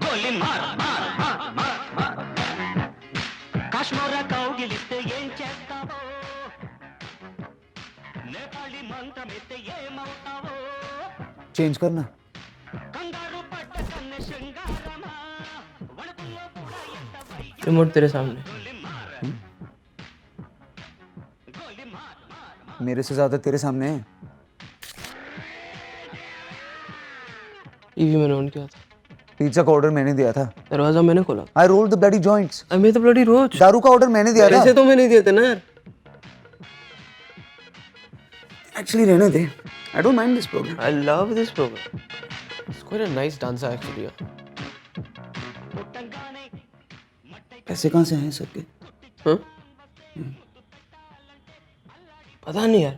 గోలి మార్ మార్ మార్ మార్ మార్ కాశ్మీర కౌగిలిస్తే ఏం చేస్తావో నేపాళి మంత్రమిస్తే ఏమవుతావో चेंज करना కంగారు పట్ట కన్నె శృంగారమా వణుకుల్లో కూడా ఎంత వయ్య रिमोट तेरे सामने। గోలి మార్ గోలి మార్ మార్ मेरे से ज्यादा तेरे सामने है। टीवी मैंने ऑन किया था, पिज्जा का ऑर्डर मैंने दिया था। दरवाजा मैंने खोला। I rolled the bloody joints. I made the bloody rose. दारू का ऑर्डर मैंने दिया था। पैसे तो मैंने दिए थे ना यार। एक्चुअली रहने दे, I don't mind this program. I love this program. It's quite a nice dancer actually. Yeah. पैसे कहाँ से हैं सबके? हाँ? पता नहीं यार,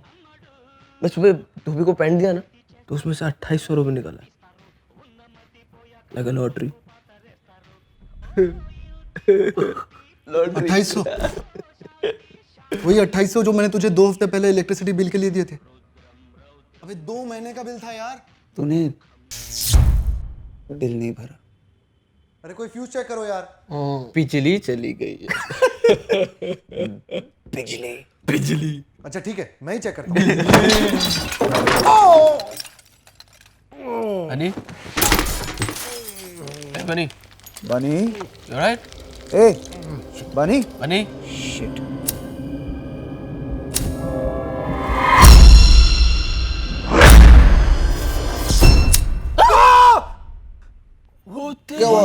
मैं सुबह धोबी को पैंट दिया ना तो उसमें से 2800 रुपये निकला, लगा लॉटरी। 2800 वही 2800 जो मैंने तुझे 2 हफ्ते पहले इलेक्ट्रिसिटी बिल के लिए दिए थे। अबे 2 महीने का बिल था यार। तूने बिल नहीं भरा। अरे कोई फ्यूज चेक करो यार। बिजली चली गई है। बिजली अच्छा ठीक है, मैं ही चेक करता हूँ। बनी, बनी, बनी you alright? ए बनी बनी, शिट क्या हुआ?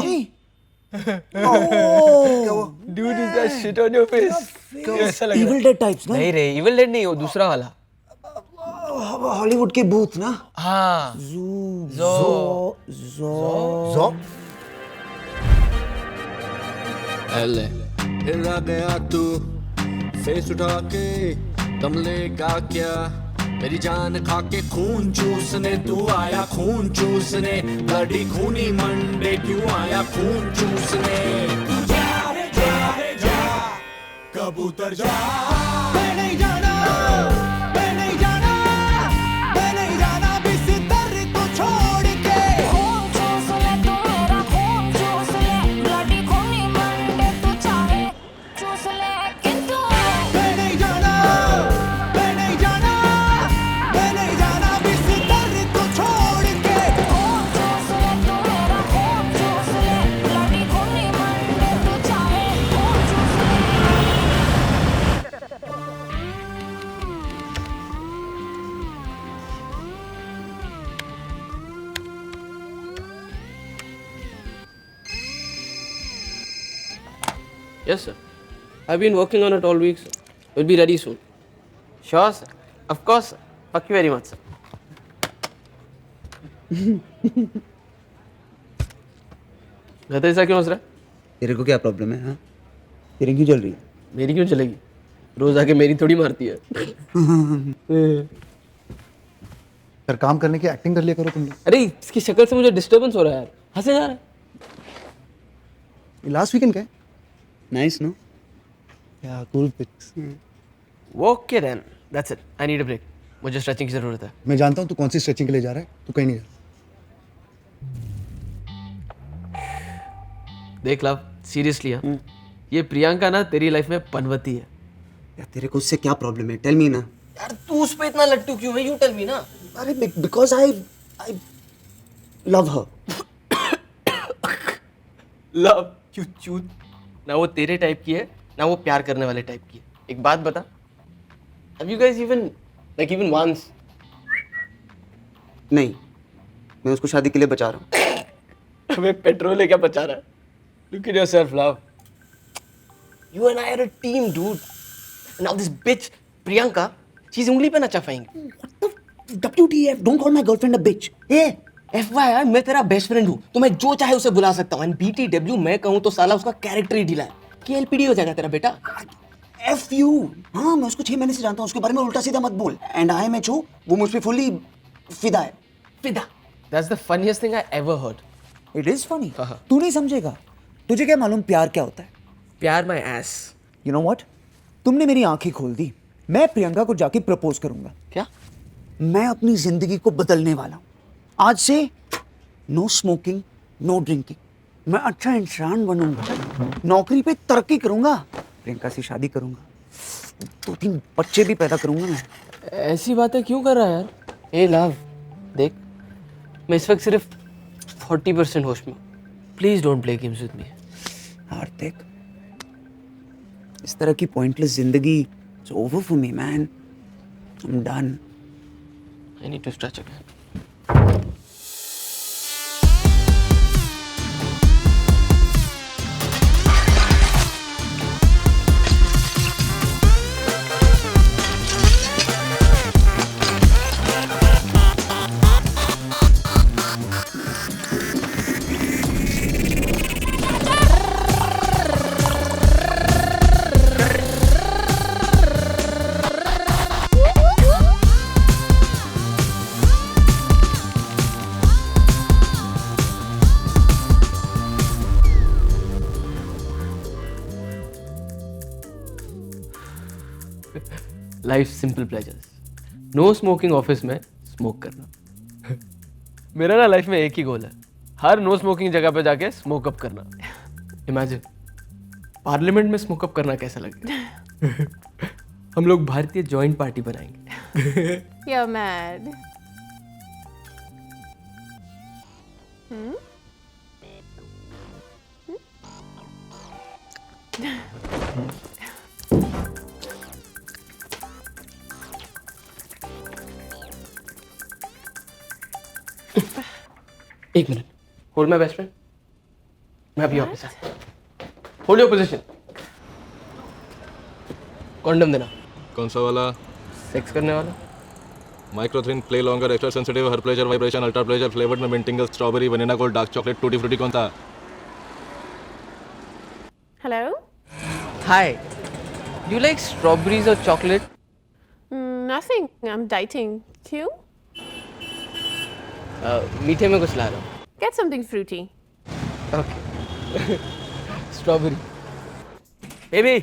dude is that shit on your face? कैसा लग रहा है? इविल डेड टाइप्स ना, नहीं रे, evil dead नहीं, वो दूसरा वाला। हॉलीवुड के भूत ना। हाँ, जो फिर आ गया तू फेस उठा के दम लेगा क्या मेरी जान खा के खून चूसने तू आया खून चूसने ब्लडी खूनी मंडे क्यों आया खून चूसने जा रे जा रे जा कबूतर जा मैं नहीं जाना मैं नहीं जाना मैं नहीं जाना बिस्तर को छोड़ के खून चूस ले तू मेरा खून चूस ले ब्लडी खूनी मंडे तू चाहे चूस ले किंतु मैं नहीं जाना मैं नहीं जाना मैं नहीं जाना बिस्तर को छोड़ के खून चूस ले तू मेरा खून चूस ले ब्लडी खूनी मंडे तू चाहे खून चूस ले yes sir. I've been working on it all week, sir. It'll be ready soon. Sure sir. Of course sir. Thank you very much sir. घर ऐसा क्यों हंस रहा है? तेरे को क्या प्रॉब्लम है? हाँ, तेरी क्यों चल रही है? मेरी क्यों चलेगी? रोज आके मेरी थोड़ी मारती है। फिर काम करने की एक्टिंग कर लिया करो तुम लोग। अरे इसकी शक्ल से मुझे डिस्टर्बेंस हो रहा है यार, हंसे जा रहा है। लास्ट वीकेंड का है? Nice no? या cool pics. Okay then, that's it, I need a break. मुझे स्ट्रेचिंग की जरूरत है। मैं जानता हूँ तू कौन सी स्ट्रेचिंग के लिए जा रहा है, तू कहीं नहीं जा। देख लव, सीरियसली हाँ, ये प्रियंका ना तेरी लाइफ में पनवती है। यार तेरे को उससे क्या प्रॉब्लम है? टेल मी ना। यार तू उस पे इतना लट्टू क्यों है? यू टेल मी ना। अरे because I love her. Love you चूत। ना वो तेरे टाइप की है, ना वो प्यार करने वाले टाइप की है। एक बात बता, have you guys even once? नहीं, मैं उसको शादी के लिए बचा रहा हूँ। अबे पेट्रोल है क्या बचा रहा है? Look at yourself, love. You and I are a team, dude. Now this bitch, Priyanka, she's उंगली पे नचा पाएंगी। WTF? Don't call my girlfriend a bitch. A, FYI, मैं तेरा बेस्ट फ्रेंड हूँ, तो मैं जो चाहे उसे बुला सकता हूँ। And BTW मैं कहूँ तो साला उसका कैरेक्टर ही ढीला है। KLPD हो जाएगा तेरा बेटा। F you. हाँ, मैं उसको 6 महीने से जानता हूँ, उसके बारे में उल्टा सीधा मत बोल। And IMHO, वो मुझ पे फुली फिदा है। फिदा। That's the funniest thing I ever heard. It is funny. हाँ। तू नहीं समझेगा। तुझे क्या मालूम प्यार क्या होता है? प्यार my ass. You know what? तुमने मेरी आंखें खोल दी। मैं प्रियंका को जाके प्रपोज करूंगा। क्या? मैं अपनी जिंदगी को बदलने वाला हूँ। आज से नो स्मोकिंग, नो ड्रिंकिंग। मैं अच्छा इंसान बनूंगा, नौकरी पे तरक्की करूंगा, प्रियंका से शादी करूंगा, 2-3 बच्चे भी पैदा करूंगा मैं। ऐसी बातें क्यों कर रहा है यार? ए लव, देख मैं इस वक्त सिर्फ 40% होश में हूँ। Please don't play games with me. Hardik, इस तरह की पॉइंटलेस जिंदगी it's over for me man. I am done. I need to stretch again. Life simple pleasures. No smoking office में स्मोक करना। मेरा ना लाइफ में एक ही गोल है, हर नो स्मोकिंग जगह पे जाके स्मोक अप करना। इमेजिन पार्लियामेंट में स्मोक अप करना कैसा लगेगा। हम लोग भारतीय जॉइंट पार्टी बनाएंगे। You're mad. एक minute, hold my best friend. मैं अभी ऑफिस आ। Hold your position. कॉन्डम देना। कौन सा वाला? सेक्स करने वाला। Microthin, play longer, extra sensitive, her pleasure, vibration, ultra pleasure, flavoured में mint tingle, strawberry, vanilla gold, dark chocolate, tutti frutti. कौन सा? Hello? Hi. Do you like strawberries or chocolate? Nothing. I'm dieting. You? मीठे में कुछ ला रहा हूँ। Get something fruity. Okay. Strawberry. Baby,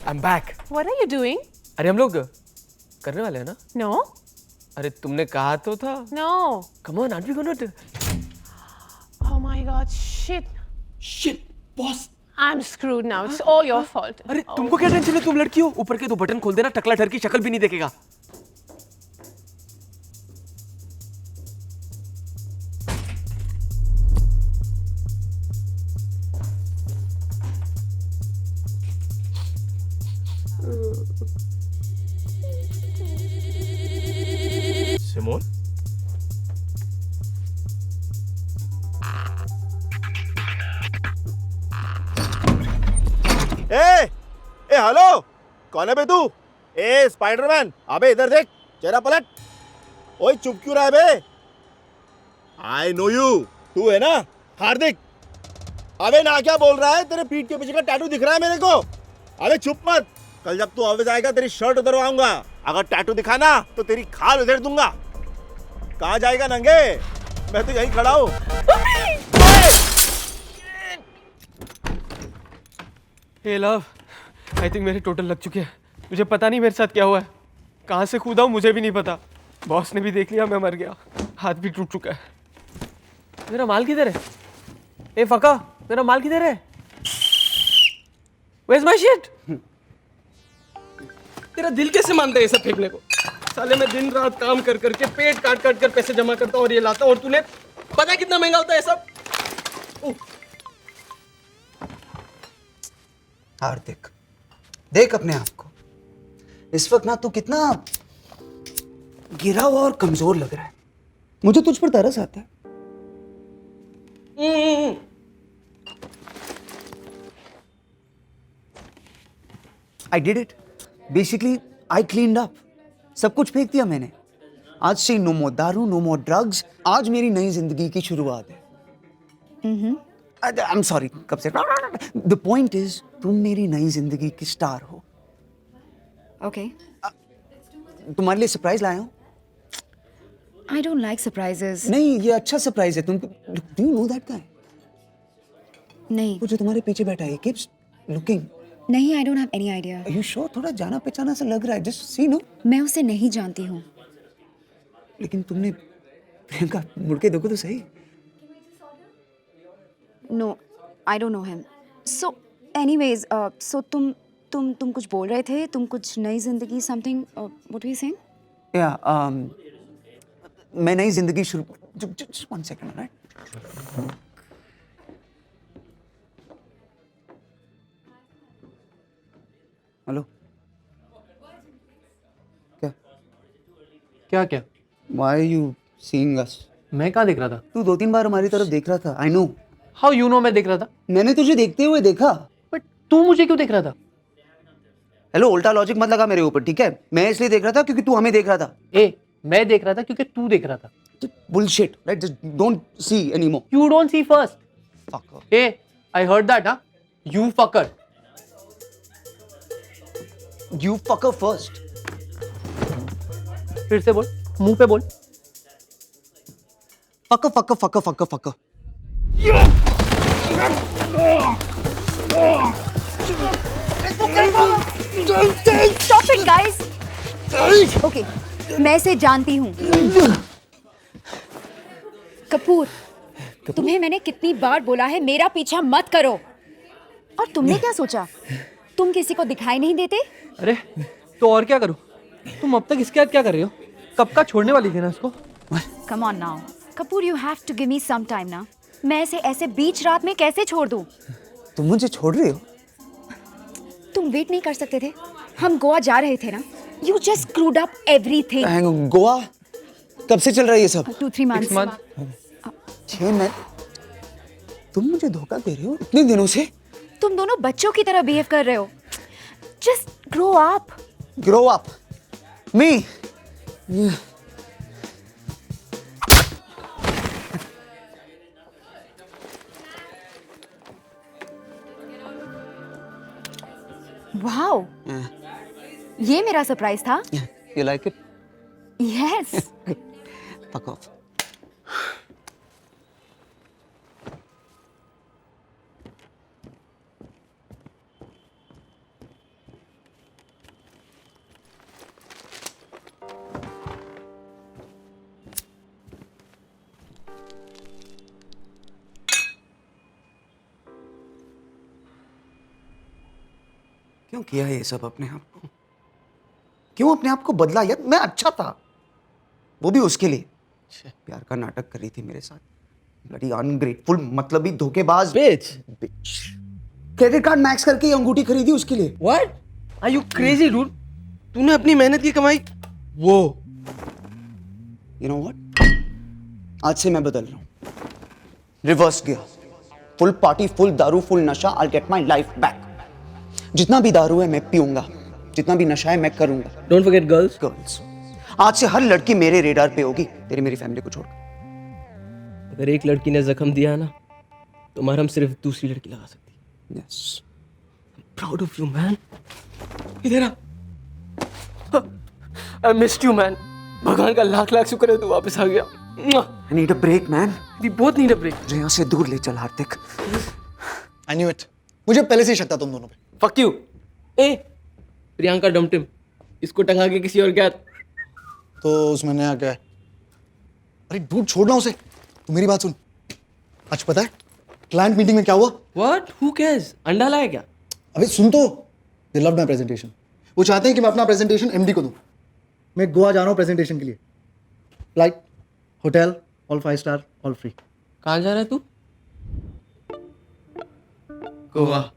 I'm back. What are you doing? अरे हम लोग करने वाले हैं ना? No? अरे तुमने कहा तो था। No. Come on, aren't we gonna do? Oh my god, shit. Shit, boss. I'm screwed now. It's all your fault. अरे तुमको क्या टेंशन है? तुम लड़की हो, ऊपर के 2 बटन खोल देना, टकला ठर की शक्ल भी नहीं देखेगा। सिमोन? ए हेलो, कौन है बे तू? ए स्पाइडरमैन, अबे इधर देख, चेहरा पलट। ओए चुप क्यों रहा है बे? आई नो यू, तू है ना हार्दिक? अबे ना क्या बोल रहा है? तेरे पीठ के पीछे का टैटू दिख रहा है मेरे को। अबे चुप मत, कल जब तू ऑफिस आएगा तेरी शर्ट उतरवाऊंगा। अगर टैटू दिखाना तो तेरी खाल उधेड़ दूंगा। कहाँ जाएगा नंगे? मैं तो यहीं खड़ा हूँ। हे लव, आई थिंक मेरे टोटल लग चुके हैं। मुझे पता नहीं मेरे साथ क्या हुआ है, कहाँ से कूदा हूँ मुझे भी नहीं पता। बॉस ने भी देख लिया, मैं मर गया, हाथ भी टूट चुका है। मेरा माल किधर है? ए फका, मेरा माल किधर है? Where's my shit? तेरा दिल कैसे मानता है ये सब फेंकने को? साले मैं दिन रात काम कर करके पेट काट काट कर पैसे जमा करता हूँ और ये लाता हूँ, और तूने पता कितना महंगा होता है ये सब? हार्दिक, देख अपने आप को। इस वक्त ना तू कितना गिरा हुआ और कमजोर लग रहा है। मुझे तुझ पर तरस आता है। I did it. Basically I cleaned up. सब कुछ फेंक दिया मैंने। आज से नो मोर दारू, नो मोर ड्रग्स। आज मेरी नई जिंदगी की शुरुआत है। आई एम सॉरी, कब से। द पॉइंट इज, तुम मेरी नई जिंदगी की स्टार हो। Okay. तुम्हारे लिए सरप्राइज लाया हूँ। I don't like surprises. नहीं, ये अच्छा सरप्राइज है। तुम do you know that guy? नहीं, वो जो तुम्हारे पीछे बैठा है, कीप्स लुकिंग। नहीं, I don't have any idea. Are you sure? थोड़ा जाना पहचाना सा लग रहा है। Just see no. मैं उसे नहीं जानती हूँ। लेकिन तुमने प्रियंका मुड़ के देखो तो सही. No, I don't know him. So, anyways, so तुम कुछ बोल रहे थे, तुम कुछ नई जिंदगी something. What were you saying? Yeah, मैं नई जिंदगी शुरू. Just 1 second, alright? हेलो. क्या? क्या क्या? Why are you seeing us? मैं कहाँ देख रहा था? तू 2-3 बार हमारी तरफ देख रहा था. I know. How you know मैं देख रहा था? मैंने तुझे देखते हुए देखा. बट तू मुझे क्यों देख रहा था? हेलो, उल्टा लॉजिक मत लगा मेरे ऊपर, ठीक है? मैं इसलिए देख रहा था क्योंकि तू हमें देख रहा था. ए, मैं देख रहा था क्योंकि तू देख रहा था. Bullshit, right? Just don't see anymore. You don't see first. Fucker. Hey, I heard that, huh? You fucker. You fucker first. फिर से बोल, मुंह पे बोल. Fucker, fucker, fucker, fucker, fucker. Stop it, guys. Okay, मैं इसे जानती हूँ. कपूर, तुम्हें मैंने कितनी बार बोला है मेरा पीछा मत करो. और तुमने क्या सोचा? तुम किसी को दिखाई नहीं देते? अरे तो और क्या करूं? तुम अब तक इसके साथ क्या कर रही हो? कब का छोड़ने वाली थी ना इसको? Come on now. Kapoor, you have to give me some time ना. मैं इसे ऐसे बीच रात में कैसे छोड़ दूं? तुम मुझे छोड़ रही हो? तुम वेट नहीं कर सकते थे? हम गोवा जा रहे थे ना. You just screwed up everything. Goa? कब से चल रहा है ये सब? 2-3 months. 6 months. 6 महीने? तुम मुझे धोखा दे रहे हो इतने दिनों से? तुम दोनों बच्चों की तरह बिहेव कर रहे हो. Just grow up. Grow up. Me. Wow. ये मेरा सरप्राइज था. You like it? Yes. Fuck off. क्यों किया ये सब अपने आप को? क्यों अपने आप को बदला यार? मैं अच्छा था, वो भी उसके लिए. प्यार का नाटक कर रही थी मेरे साथ. ब्लडी अनग्रेटफुल, मतलबी धोखेबाज Bitch. बिच. क्रेडिट कार्ड मैक्स करके ये अंगूठी खरीदी उसके लिए. What? Are you crazy, dude? तूने अपनी मेहनत की कमाई वो. You know what? आज से मैं बदल रहा हूँ. Reverse gear. Full party, full दारू, फुल नशा. I'll get my life back. जितना भी दारू है मैं पीऊंगा, जितना भी नशा है मैं करूंगा. Don't forget girls. गर्ल्स. आज से हर लड़की मेरे रेडार पे होगी, तेरी मेरी फैमिली को छोड़कर. अगर एक लड़की ने जख्म दिया ना, तो मरहम सिर्फ दूसरी लड़की लगा सकती है. Yes. Proud of you, man. इधर आ. I missed you, man. भगवान का लाख लाख शुक्र है तू वापस आ गया. I need a break, man. We both need a break. मुझे यहाँ से दूर ले चल हार्दिक. I knew it. मुझे पहले से ही शक था तुम दोनों पे. Fuck you. ए, प्रियंका डमटिम, इसको टंगा के किसी और क्या? तो उसमें नया क्या है? अरे डूड, छोड़ना उसे. तू मेरी बात सुन. आज पता है क्लाइंट मीटिंग में क्या हुआ? What? Who cares? अंडा लाया क्या? अबे सुन तो. They loved my presentation. वो चाहते हैं कि मैं अपना प्रेजेंटेशन एमडी को दूं. मैं गोवा जा रहा हूँ प्रेजेंटेशन के लिए. Flight, hotel, all 5 star, all free. कहाँ जा रहा है तू? गोवा.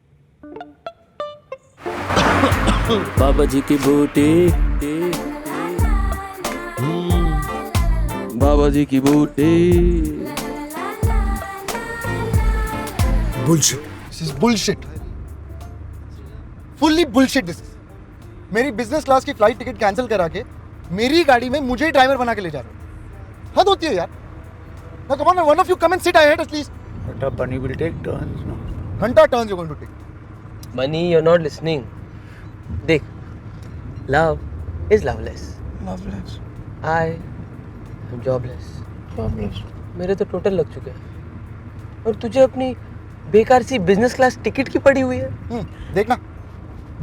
बाबा जी की बूटी, बाबा जी की बूटी. Bullshit. This is bullshit. Fully bullshit this is. मेरी बिजनेस क्लास की फ्लाइट टिकट कैंसिल करा के मेरी गाड़ी में मुझे ड्राइवर बना के ले जा रहे हो. हद होती है यार. Now come on, one of you come and sit ahead at least. But bunny will take turns, no? Hunter turns you're going to take. Bunny, you're not listening. देख, love is loveless. Loveless. I am jobless. Loveless. मेरे तो total लग चुके हैं. और तुझे अपनी बेकार सी बिजनेस क्लास टिकट की पड़ी हुई है. देखना.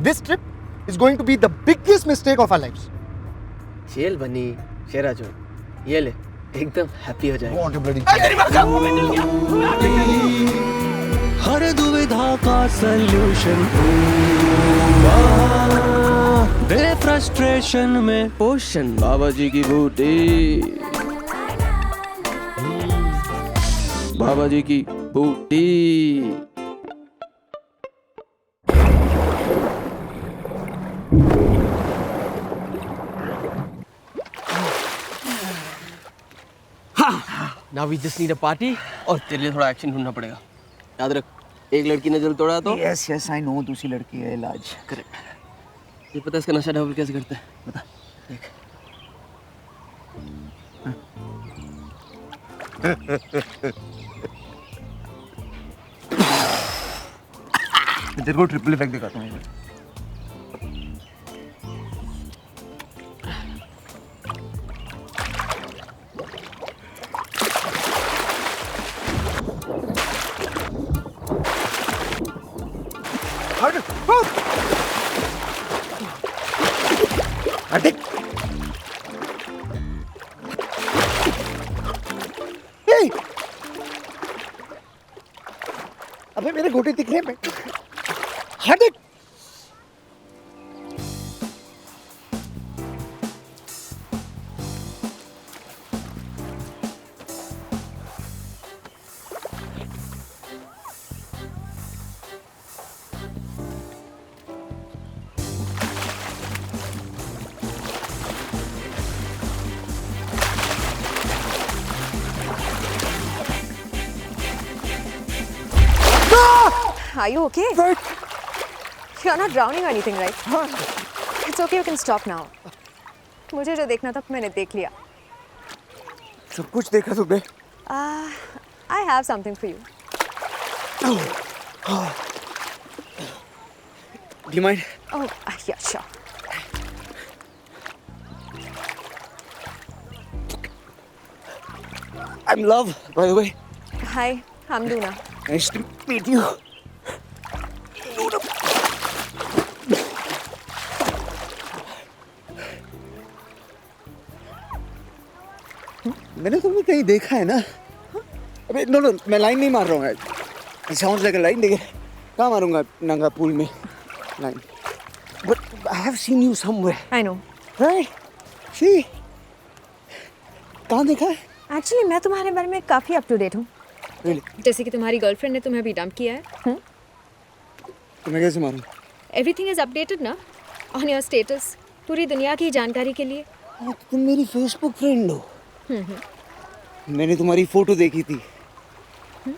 This trip is going to be the biggest mistake of our lives. चल बनी, शेरा चोर. ये ले, एकदम हैप्पी हो जाएगा। Want to bloody हर दुविधा का सल्यूशन दे फ्रस्ट्रेशन में पोषण बाबा जी की बूटी, बाबा जी की बूटी। Now we just need a party और तेरे लिए थोड़ा एक्शन ढूंढना पड़ेगा। याद रख, एक लड़की ने दिल तोड़ा तो यस यस आई नो, दूसरी लड़की है इलाज। करेक्ट। ये पता है इसका नशा डबल कैसे करते हैं? बता। देख। तेरे को ट्रिपल इफेक्ट दिखाता हूँ। अबे मेरे घोटे दिख रहे हैं। हट। Are you okay? You're not drowning or anything, right? It's okay, you can stop now. मुझे जो देखना था मैंने देख लिया. सब कुछ देखा तुमने? I have something for you. Do you mind? Oh, yeah, sure. I'm Love, by the way. Hi, I'm Luna. Nice to meet you. मैंने तुम्हें कहीं देखा है ना? अबे नो नो, मैं लाइन नहीं मार रहा हूँ। It sounds like a line, देखिए कहाँ मारूँगा नंगा पूल में line? But I have seen you somewhere. I know. Right? See? कहाँ देखा है? Actually, मैं तुम्हारे बारे में काफ़ी up to date हूँ. Really? जैसे कि तुम्हारी गर्लफ्रेंड ने तुम्हें अभी डंप किया है. तो मैं कैसे मारूँ? Everything is updated ना? On your status. पूरी दुनिया की जानकारी के लिए. तो तुम मेरी फेसबुक फ्रेंड हो। मैंने तुम्हारी फोटो देखी थी।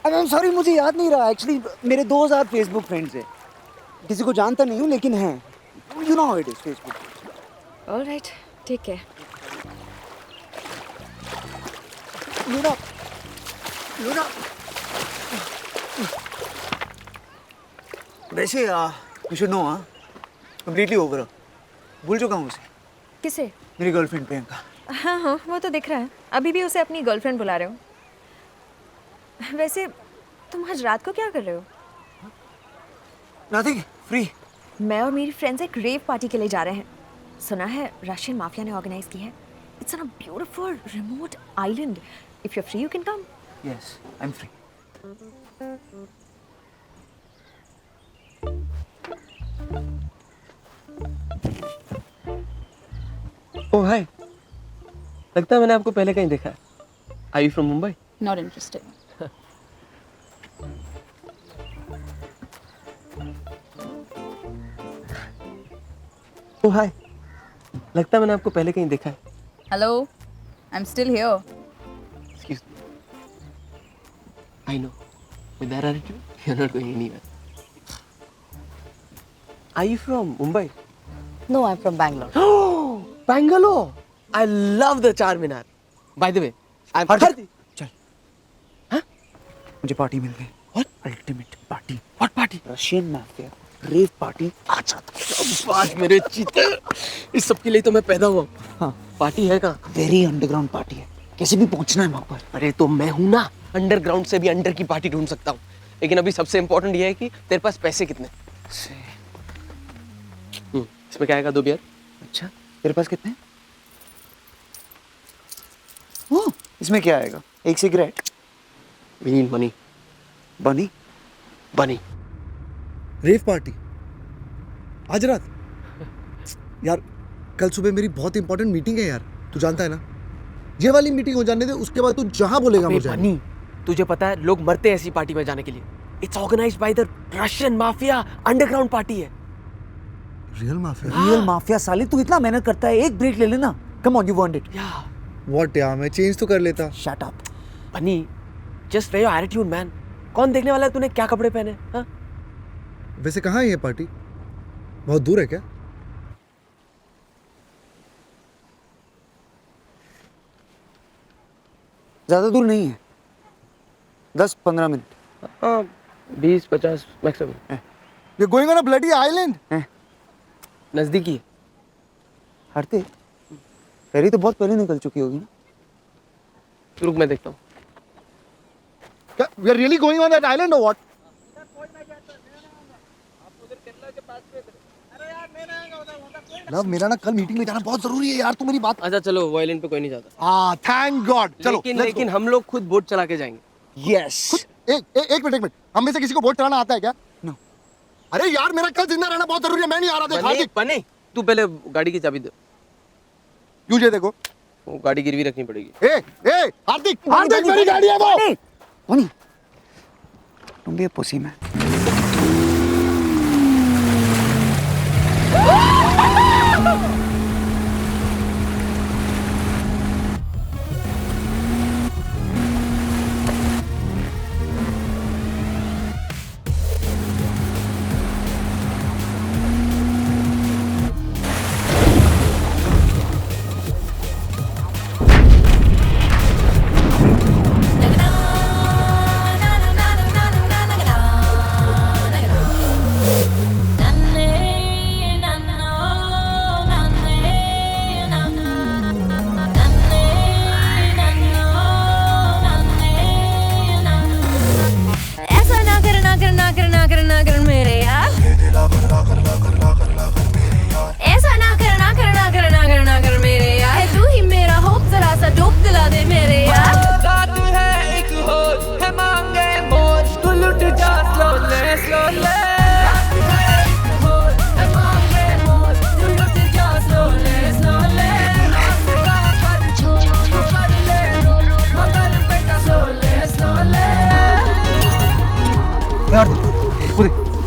आई एम सॉरी, मुझे याद नहीं रहा। एक्चुअली मेरे 2000 फेसबुक फ्रेंड्स हैं। किसी को जानता नहीं हूँ लेकिन हैं। You know how it is Facebook. All right, ठीक है. Luna, Luna. वैसे you should know, completely over. भूल चुका हूँ उसे। किसे? मेरी गर्लफ्रेंड प्रियंका। हाँ हाँ, वो तो दिख रहा है. अभी भी उसे अपनी गर्लफ्रेंड बुला रहे हो. वैसे तुम आज रात को क्या कर रहे हो? Nothing, free. मैं और मेरी फ्रेंड्स एक रेव पार्टी के लिए जा रहे हैं. सुना है रशियन माफिया ने ऑर्गेनाइज की है. It's on a beautiful remote island. If you are free you can come. Yes, I am free. Oh hi, लगता है मैंने आपको पहले कहीं देखा है. Are you from Mumbai? Not interested. Oh hi, लगता है मैंने आपको पहले कहीं देखा है. Hello, I am still here. Excuse me. I know. With that attitude, you're not going anywhere. Are you from Mumbai? No, I am from Bangalore. Oh, Bangalore! I love the Charminar. By the way, I'm Hardi, चल। हाँ? मुझे party मिल गई। What? Ultimate party. What party? Russian mafia rave party. अच्छा, शाबाश मेरे चीते। इस सब के लिए तो मैं पैदा हुआ हूँ। हाँ, पार्टी है कहाँ? वेरी अंडरग्राउंड पार्टी है। कैसे भी पहुंचना है वहाँ पर। अरे तो मैं हूँ ना, अंडरग्राउंड से भी अंडर की पार्टी ढूंढ सकता हूँ। लेकिन अभी सबसे इम्पोर्टेंट ये है कि तेरे पास पैसे कितने? इसमें क्या आएगा? 2 बियर। अच्छा, तेरे पास कितने? ओह, इसमें क्या आएगा? एक सिगरेट? We need money. बनी? Bunny. रेव पार्टी आज रात? यार कल सुबह मेरी बहुत इंपॉर्टेंट मीटिंग है यार, तू जानता है ना। ये वाली मीटिंग हो जाने दे, उसके बाद तू जहां बोलेगा मुझे। बनी, तुझे पता है लोग मरते हैं ऐसी पार्टी में जाने के लिए। It's organised by the Russian mafia, underground party है। Real mafia? रियल माफिया साले, तू इतना मेहनत करता है, एक ब्रेक ले लेना। Come on, you want it. What यार, मैं चेंज तो कर लेता। Shut up. Bunny, just wear your attitude man. कौन देखने वाला है तूने क्या कपड़े पहने? हाँ? वैसे कहाँ है ये पार्टी? बहुत दूर है क्या? ज्यादा दूर नहीं है, 10-15 मिनट। हाँ, 20-50 maximum. You're going on a bloody island? नजदीकी है। हरते फेरी तो बहुत पहले निकल चुकी होगी ना। रुक, मैं देखता हूँ। We are really going on that island or what? Love, मेरा ना कल मीटिंग में जाना बहुत जरूरी है यार, तू मेरी बात। अच्छा चलो, वो आइलैंड पे कोई नहीं जाता। हाँ, थैंक गॉड। चलो लेकिन हम लोग खुद बोट चला के जाएंगे। यस। एक मिनट, हम में से किसी को बोट चलाना आता है क्या? नो। अरे यार, मेरा कल जिंदा रहना बहुत जरूरी है, मैं नहीं आ रहा। देख हार्दिक, बने, तू पहले गाड़ी की चाबी दे। तुझे देखो, वो गाड़ी गिरवी रखनी पड़ेगी। हार्दिक, मेरी गाड़ी है वो। बनी, तुम भी पुसी में।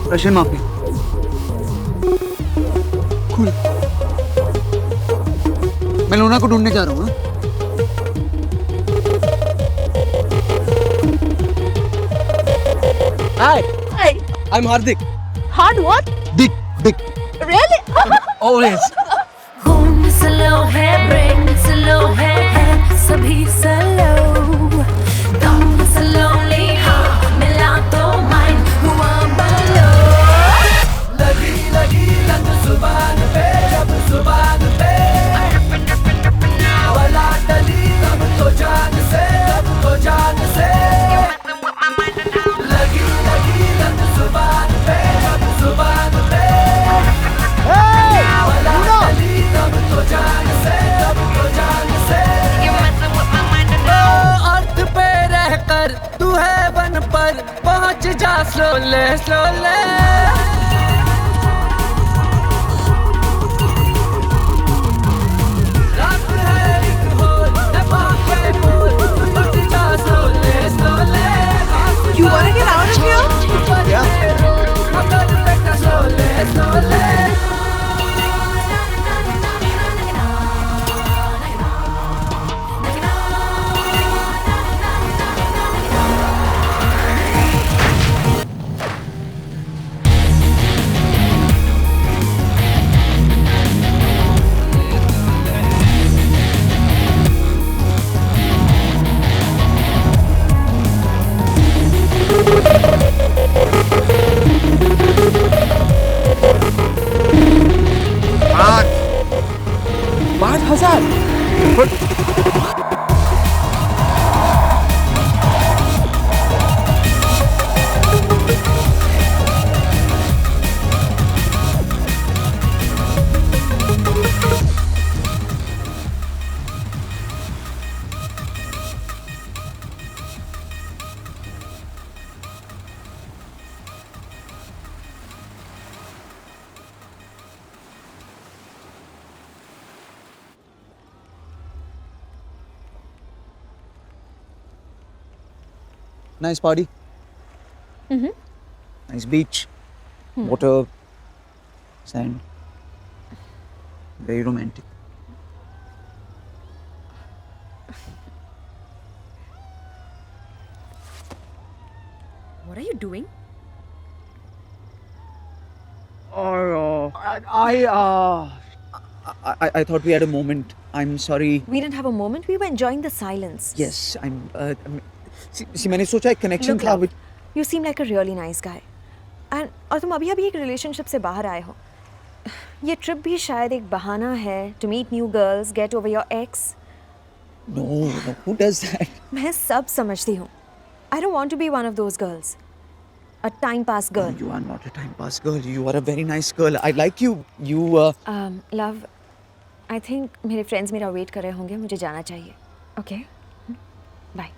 Russian mafia. मैं लूना को ढूंढने जा रहा हूँ। Hi, I'm Hardik. Hard what? दिक। Really? Always. खून स्लो है, ब्रेन स्लो है, सभी स्लो। दम स्लोली, हाँ मिला तो माइंड हुआ बलो। लगी लग जुबान पे, जब जुबान पे वाला डली, अब तो जान से, अब तो जान से। लगी लग जुबान पे, जब जुबान पे वाला डली, अब तो जान से, अब तो जान से। अर्थ पे रहकर तू है बन पर पहुंच जा स्लोले स्लोले। रात है एक होल, है बाके बोल, पहुंच जा स्लोले स्लोले। You wanna get out of here? Yeah. मगर बेटा स्लोले स्लोले। Nice party. Nice beach. Water. Sand. Very romantic. What are you doing? I thought we had a moment. I'm sorry. We didn't have a moment. We were enjoying the silence. Yes, see, मैंने सोचा एक connection Look, था. love, you seem like a really nice guy. And और तुम अभी एक relationship से बाहर आए हो. ये trip भी शायद एक बहाना है to meet new girls, get over your ex. No, who does that? मैं सब समझती हूँ. I don't want to be one of those girls. A time pass girl. You are not a time pass girl. You are a very nice girl. I like you. Love, I think मेरे friends मेरा wait कर रहे होंगे. मुझे जाना चाहिए. Okay? Bye.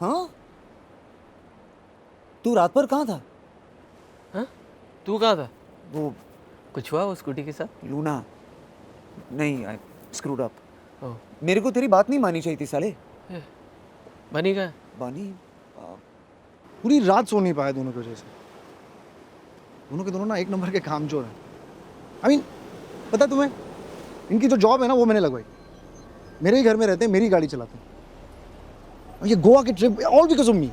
हाँ? तू रात भर कहाँ था? हाँ? तू कहाँ था? वो कुछ हुआ वो स्कूटी के साथ? लूना नहीं, आई स्क्रूड अप. ओह, मेरे को तेरी बात नहीं मानी चाहिए थी साले. बनी का? बानी पूरी रात सो नहीं पाए दोनों की वजह से. दोनों के दोनों ना एक नंबर के कामचोर हैं. आई मीन पता है तुम्हें, इनकी जो जॉब है ना वो मैंने लगवाई. मेरे ही घर में रहते हैं, मेरी गाड़ी चलाते हैं. और ये गोवा की trip all because of me.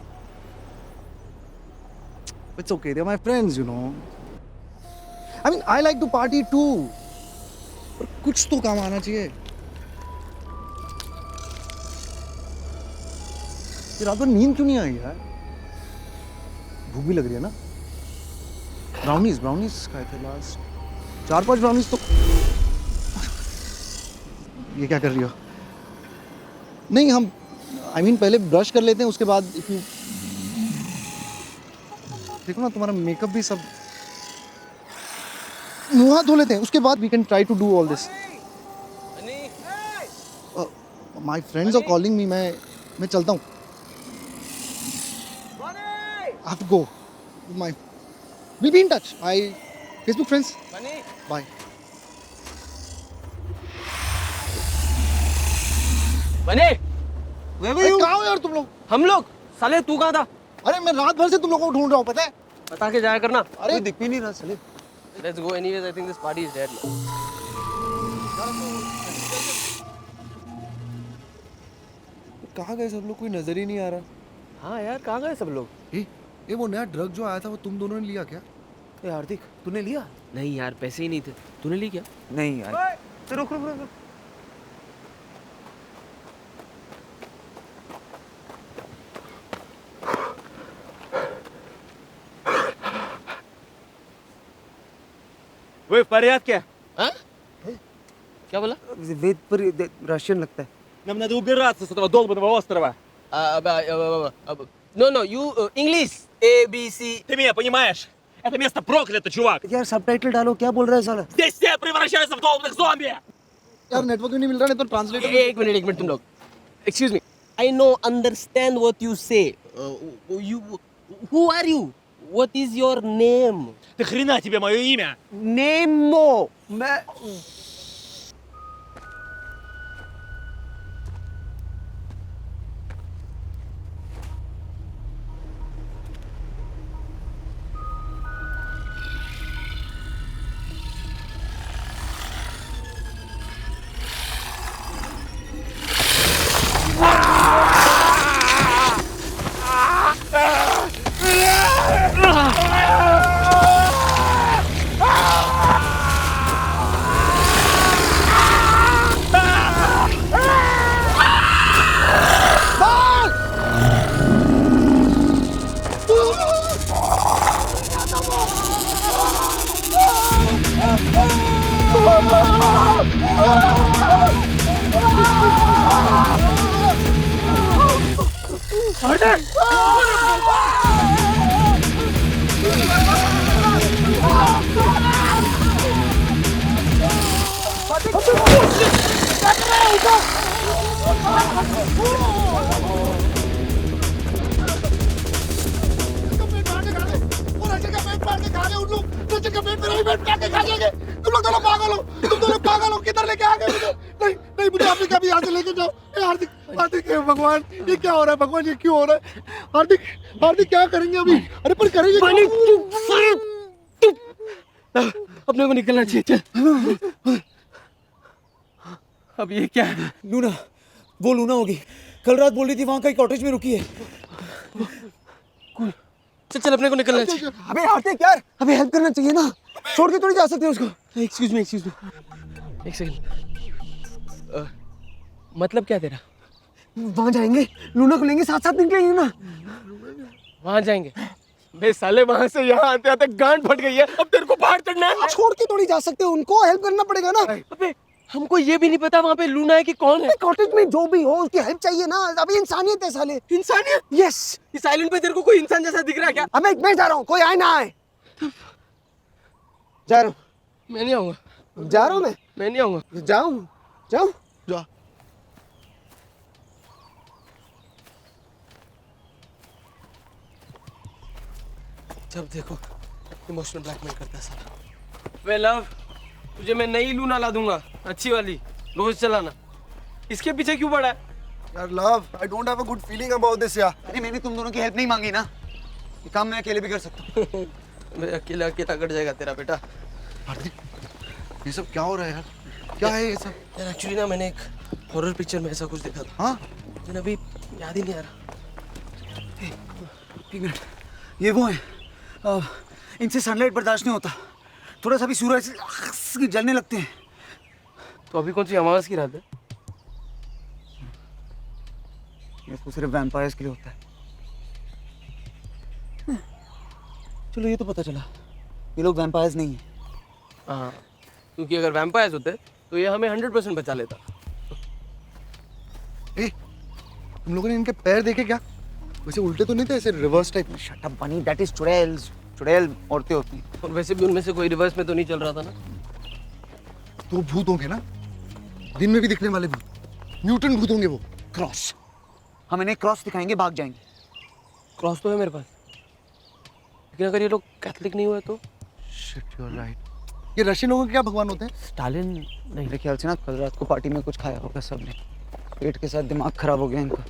It's okay, they are my friends, you know. I mean I like to party too, पर कुछ तो काम आना चाहिए. ये रात भर नींद क्यों नहीं आई यार? भूख भी लग रही है ना. ब्राउनीज खाए थे लास्ट. 4-5 ब्राउनीज तो. ये क्या कर रही हो? नहीं, हम आई मीन पहले ब्रश कर लेते हैं, उसके बाद इफ यू देखो ना तुम्हारा मेकअप भी सब. मुंह हाथ धो लेते हैं, उसके बाद we can try to do all this. My friends are calling me. मैं चलता हूँ. I have to go. We'll be in touch. My Facebook friends. Bye. बने? कहाँ हो यार तुम लोग? हम लोग? साले तू कहाँ था? अरे मैं रात भर से तुम लोगों को ढूंढ रहा हूँ, पता है? बता के जाया करना. अरे दिख भी नहीं रहा साले. Let's go anyways. I think this party is dead now. कहाँ गए सब लोग? कोई नजर ही नहीं आ रहा. हाँ यार, कहाँ गए सब लोग? ये वो नया ड्रग जो आया था वो तुम दोनों ने लिया क्या? ए हार्दिक, तूने लिया? नहीं यार, पैसे ही नहीं थे. तूने ली क्या? नहीं यार. रुक. वो फरियाद क्या हाँ? क्या बोला? वेद पर रशियन लगता है. Нам надо убираться с этого долбанного острова. No, you English A B C. Ты меня понимаешь? Это место проклято, чувак. यार सबटाइटल डालो, क्या बोल रहा है साला? Здесь все превращаются в долбанных зомби. यार नेटवर्क नहीं मिल रहा, नहीं तो ट्रांसलेटर. एक मिनट तुम लोग. Excuse me. I know, understand what you say. Who are you? What is your name? Ты хрена тебе мое имя? Nemo. मैं तुम लोग दोनों पागल हो. किधर लेके आ गए मुझे? नहीं मुझे आपने कभी यहाँ से लेके जाओ. हार्दिक हे भगवान, ये क्या हो रहा है भगवान, ये क्यों हो रहा है? हार्दिक क्या करेंगे अभी? अरे पर करेंगे क्या? अपने को निकलना चाहिए. चल. अब ये क्या है? लूना, वो लूना होगी. कल रात बोल रही थी वहां का एक कॉटेज में रुकी है. चल अपने को निकलना चाहिए. अबे हार्दिक यार, अबे हेल्प करना चाहिए ना. छोड़ के थोड़ी जा सकते हो उसको. एक्सक्यूज मी एक सेकंड. मतलब क्या तेरा? वहां जाएंगे, लूना को लेंगे, साथ निकलेंगे ना. वहां जाएंगे? बे साले वहां से यहाँ आते आते गांड फट गई है. अब तेरे को बाहर चढ़ना है. छोड़ के थोड़ी जा सकते हो उनको, हेल्प करना पड़ेगा ना. अबे हमको ये भी नहीं पता वहाँ पे लूना है कि कौन है. कॉटेज में जो भी हो उसकी हेल्प चाहिए ना. अभी इंसानियत है साले. इंसानियत? यस. इस आइलैंड पे तेरे को कोई इंसान जैसा दिख रहा है क्या? अबे मैं जा रहा हूँ, कोई आए ना आए. जा रहा हूँ. मैं नहीं आऊंगा. जा रहा हूँ मैं नहीं आऊंगा. जाऊँ. जा. जब देखो इमोशनल ब्लैकमेल करता है साला. वे लव, तुझे मैं नई लूना ला दूंगा, अच्छी वाली, रोज चलाना. इसके पीछे क्यों पड़ा है? यार love, I don't have a good feeling about this यार. अरे मैंने तुम दोनों की हेल्प नहीं मांगी ना. ये काम मैं अकेले भी कर सकता हूँ. मैं अकेला कट जाएगा तेरा बेटा. ये सब क्या हो रहा है यार? क्या है ये सब? यार एक्चुअली ना मैंने एक हॉरर पिक्चर में ऐसा कुछ देखा था. हाँ लेकिन अभी याद ही नहीं आ रहा. एक मिनट, ये वो है. इनसे सनलाइट बर्दाश्त नहीं होता. थोड़ा सा भी सूरज से जलने लगते हैं. तो अभी कौन सी अमावस की रात है? ये तो सिर्फ वैम्पायर्स के लिए होता है. चलो ये तो पता चला, ये लोग वैम्पायर्स नहीं है. हाँ, क्योंकि अगर वैम्पायर्स होते तो ये हमें 100% बचा लेता. ए, तुम लोगों ने इनके पैर देखे क्या? वैसे उल्टे तो नहीं थे, ऐसे रिवर्स टाइप में. शट अप बनी, दैट इज चुड़ैल्स. चुड़ैल औरतें होती हैं. और वैसे भी उनमें से कोई रिवर्स में तो नहीं चल रहा था ना. तो भूत होंगे ना, दिन में भी दिखने वाले भूत. म्यूटेंट भूत होंगे वो. क्रॉस. हम इन्हें क्रॉस दिखाएंगे, भाग जाएंगे. क्रॉस तो है मेरे पास, लेकिन अगर ये लोग कैथलिक नहीं हुए तो? Shit, you are right. ये रशियन लोगों के क्या भगवान होते हैं? स्टालिन नहीं. मेरे ख्याल से ना कल रात को पार्टी में कुछ खाया होगा सबने. पेट के साथ दिमाग खराब हो गया इनका.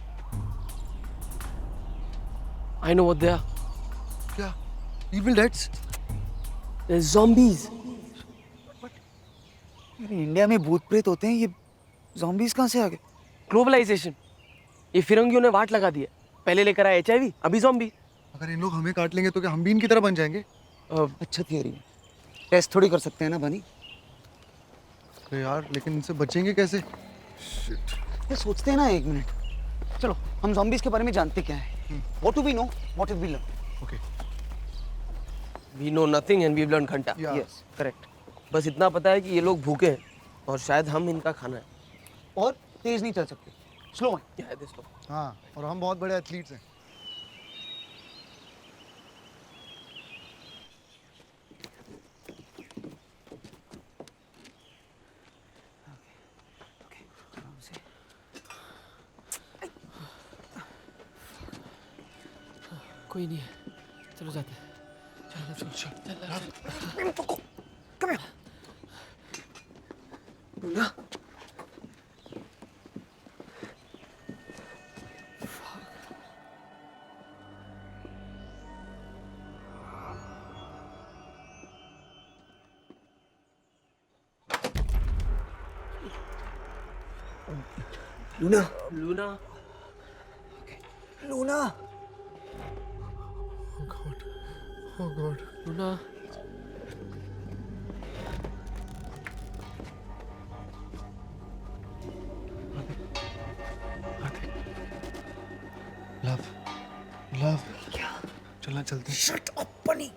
I know what they are. क्या? Evil Deads? They're zombies. India में भूत प्रेत होते हैं, ये zombies कहाँ से आ गए? ग्लोबलाइजेशन. ये फिरंगियों ने वाट लगा दिया. पहले लेकर आए HIV, अभी ज़ॉम्बी. अगर इन लोग हमें काट लेंगे तो क्या हम भी इनकी तरह बन जाएंगे? अच्छा थियरी है. टेस्ट थोड़ी कर सकते हैं ना बनी. तो यार लेकिन इनसे बचेंगे कैसे? Shit. ये सोचते हैं ना एक मिनट. चलो हम zombies के बारे में जानते क्या है. What do we know? What have we learned? Okay. We know nothing and we've learned घंटा. Yeah. Yes, correct. बस इतना पता है कि ये लोग भूखे हैं और शायद हम इनका खाना है। और तेज नहीं चल सकते, स्लो है। क्या है इसको? हाँ, और हम बहुत बड़े एथलीट्स हैं। कोई नहीं है, चलो जाते हैं। चलो चल Luna, Luna, Luna, Luna, Luna. Love, love, चलना चलते हैं। शट अप बनी।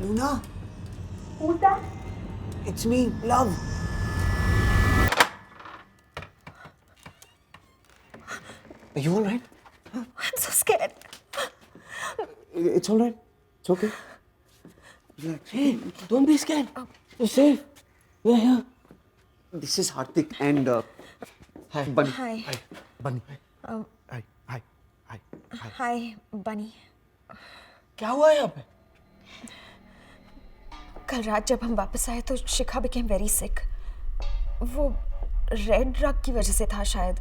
Luna, who's that? It's me, love. Are you all right? I'm so scared. It's all right. It's okay. Relax. Hey, don't be scared. You're safe. We're here. This is Hardik and Bunny. Hi. बनी, हाय, हाय, हाय, हाय। Hi, Bunny. क्या हुआ यहाँ पे? कल रात जब हम वापस आए तो शिखा became very sick. वो रेड ड्रग की वजह से था शायद.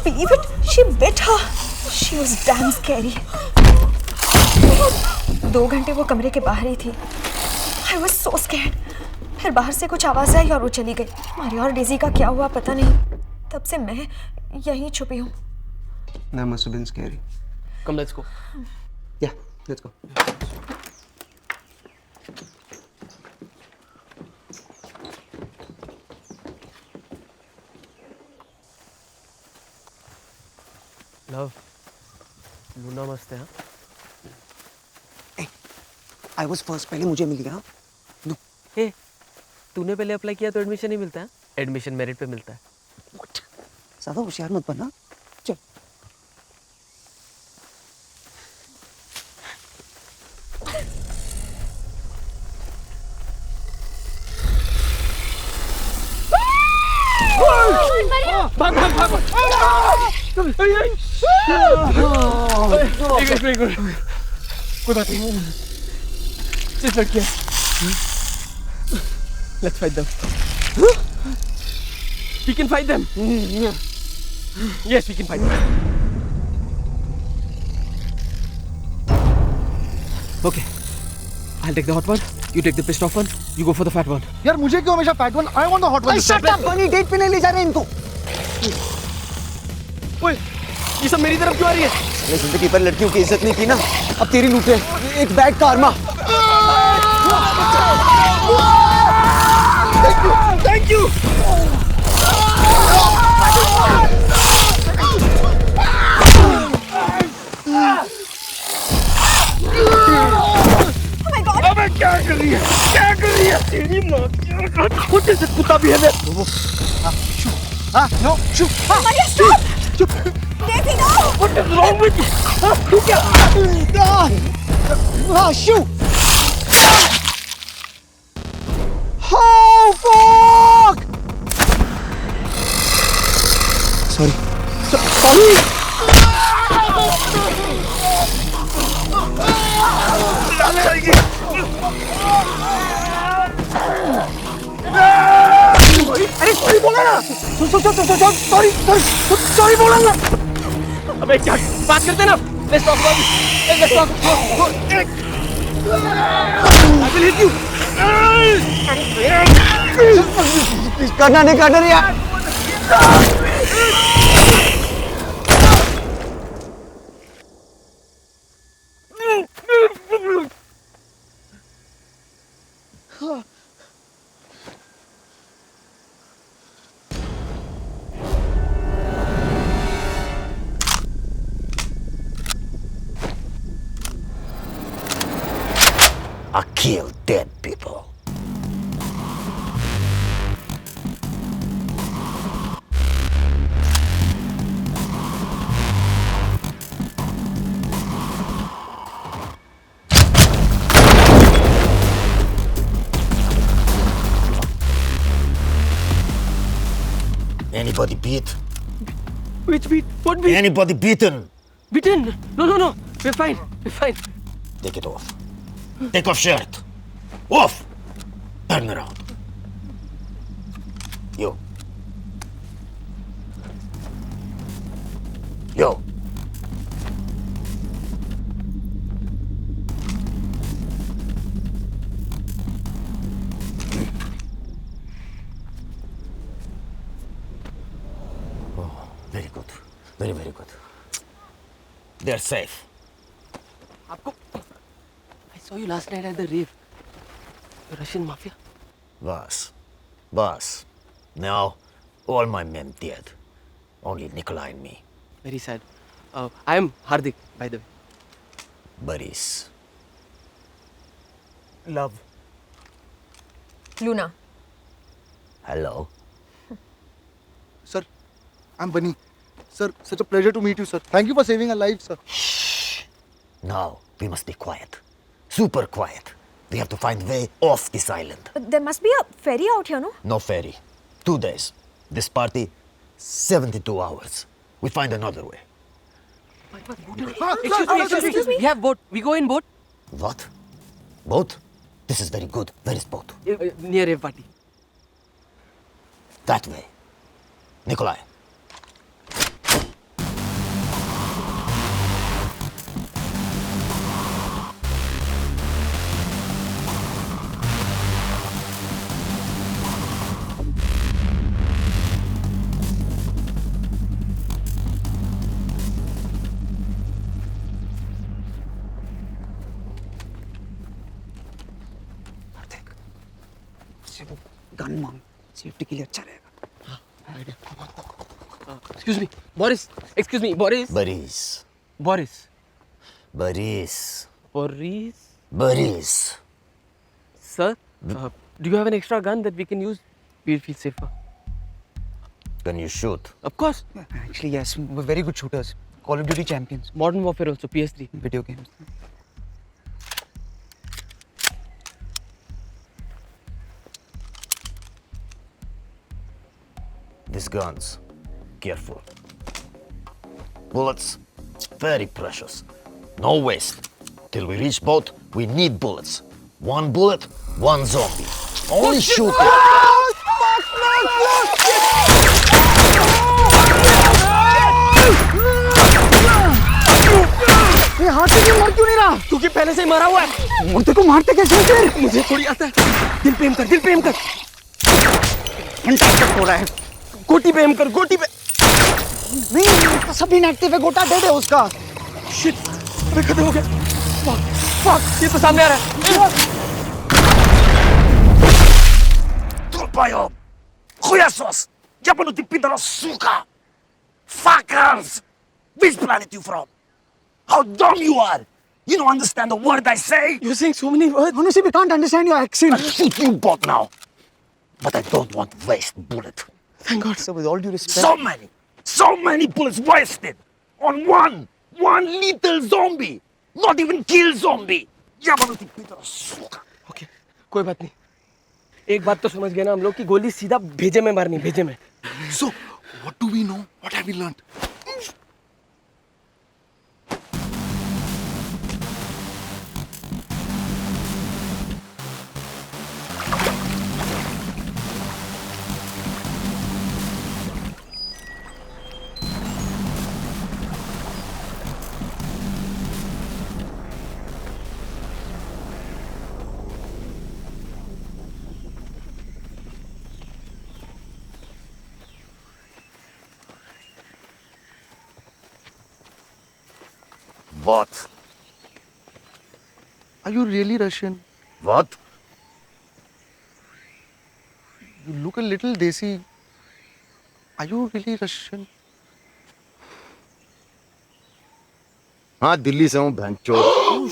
Believe it? She bit her. She was damn scary. 2 घंटे वो कमरे के बाहर ही थी. I was so scared. फिर बाहर से कुछ आवाज़ आई और वो चली गई. मारी और डेज़ी का क्या हुआ पता नहीं. तब से मैं यहीं छुपी हूँ. That must have been scary. Come, let's go. Yeah, let's go. Love, Luna मस्त है हाँ? I was first. पहले मुझे मिल गया. No. हे, तूने पहले अप्लाई किया तो एडमिशन ही मिलता है? एडमिशन मेरिट पे मिलता है. What? ज़्यादा होशियार मत बनना. चल. भाग भाग भाग! एक मिनट, कोई बात नहीं. सिर्फ लड़कियाँ. Let's fight them. We can fight them. Yes, we can fight them. Okay. I'll take the hot one. You take the pissed off one. You go for the fat one. यार मुझे क्यों हमेशा fat one? I want the hot one. Shut up, Bunny. डेट पे नहीं ले जा रहे इनको. ओए, ये सब मेरी तरफ क्यों आ रही है? अरे जिंदगी पर लड़कियों की इज्जत नहीं की ना, अब तेरी लूटे. एक बैड karma. Thank you. अबे क्या कर रही है? क्या कर रही है? तेरी माँ की खुद जैसे कुत्ता भी है मैं. हाँ, no, shoot. Maria, stop! Daisy, no! What is wrong with you? हाँ, तू क्या? Ah, shoot! Oh, fuck! Sorry. Sorry! अरे सॉरी बोला ना. सॉरी बोला ना. अबे क्या बात करते ना? Let's talk about this. Let's talk. I will hit you. करना नहीं काटर यार I kill dead people. Anybody beat? Which beat? What beat? Anybody beaten? Beaten? No. We're fine. We're fine. Take it off. Take off shirt. Off. Turn around. You. Yo. Oh, very good. Very, very good. They're safe. आपको I saw you last night at the rave. The Russian mafia. Boss. Now, all my men dead. Only Nikolai and me. Very sad. I am Hardik, by the way. Boris. Love. Luna. Hello. Sir, I'm Bunny. Sir, such a pleasure to meet you, sir. Thank you for saving our lives, sir. Now, we must be quiet. Super quiet. We have to find way off this island. There must be a ferry out here, no? No ferry. 2 days. This party, 72 hours. We find another way. Excuse me. We have boat. We go in boat. What? Boat? This is very good. Where is boat? Near rave party. That way. Nikolai. Gun मांग safety के लिए अच्छा रहेगा Excuse me. Boris. Excuse me. Boris. Boris. Boris. Boris. Boris. Boris. Sir, do you have an extra gun that we can use? We'll feel safer. Can you shoot? Of course. Actually, yes, we're very good shooters. Call of Duty champions. Modern Warfare also, PS3. Video games. These guns, careful. Bullets, very precious. No waste. Till we reach boat, we need bullets. 1 bullet, 1 zombie. Only shoot it. ये हाथ से क्यों मर क्यों नहीं रहा? क्योंकि पहले से ही मरा हुआ है। मुर्दे को मारते कैसे हैं फिर? मुझे थोड़ी आता है। दिल पे एम कर, दिल पे एम कर। इंटैक्ट हो रहा है। गोटी पे एम कर, गोटी पे। नहीं, उसका सब इनएक्टिव है, गोटा डेड है उसका। शिट, अबे खत्म हो गया। फक, ये तो सामने आ रहा है। Trupaio! Chuyasos! Japanuti pindaro suka! Fuckers! Which planet you from? How dumb you are! You don't understand a word I say! You're saying so many words. Honestly, we can't understand your accent. I'll shoot you both now! But I don't want to waste bullet. Thank God. So with all due respect... So many bullets wasted! On one little zombie! Not even kill zombie! Japanuti pindaro suka! Okay, कोई बात नहीं। एक बात तो समझ गए ना हम लोग कि गोली सीधा भेजे में मारनी, भेजे में। So, what do we know? What have we learned? What? Are you really Russian? What? You look a little desi. Are you really Russian? हाँ दिल्ली से हूँ भैंचोद।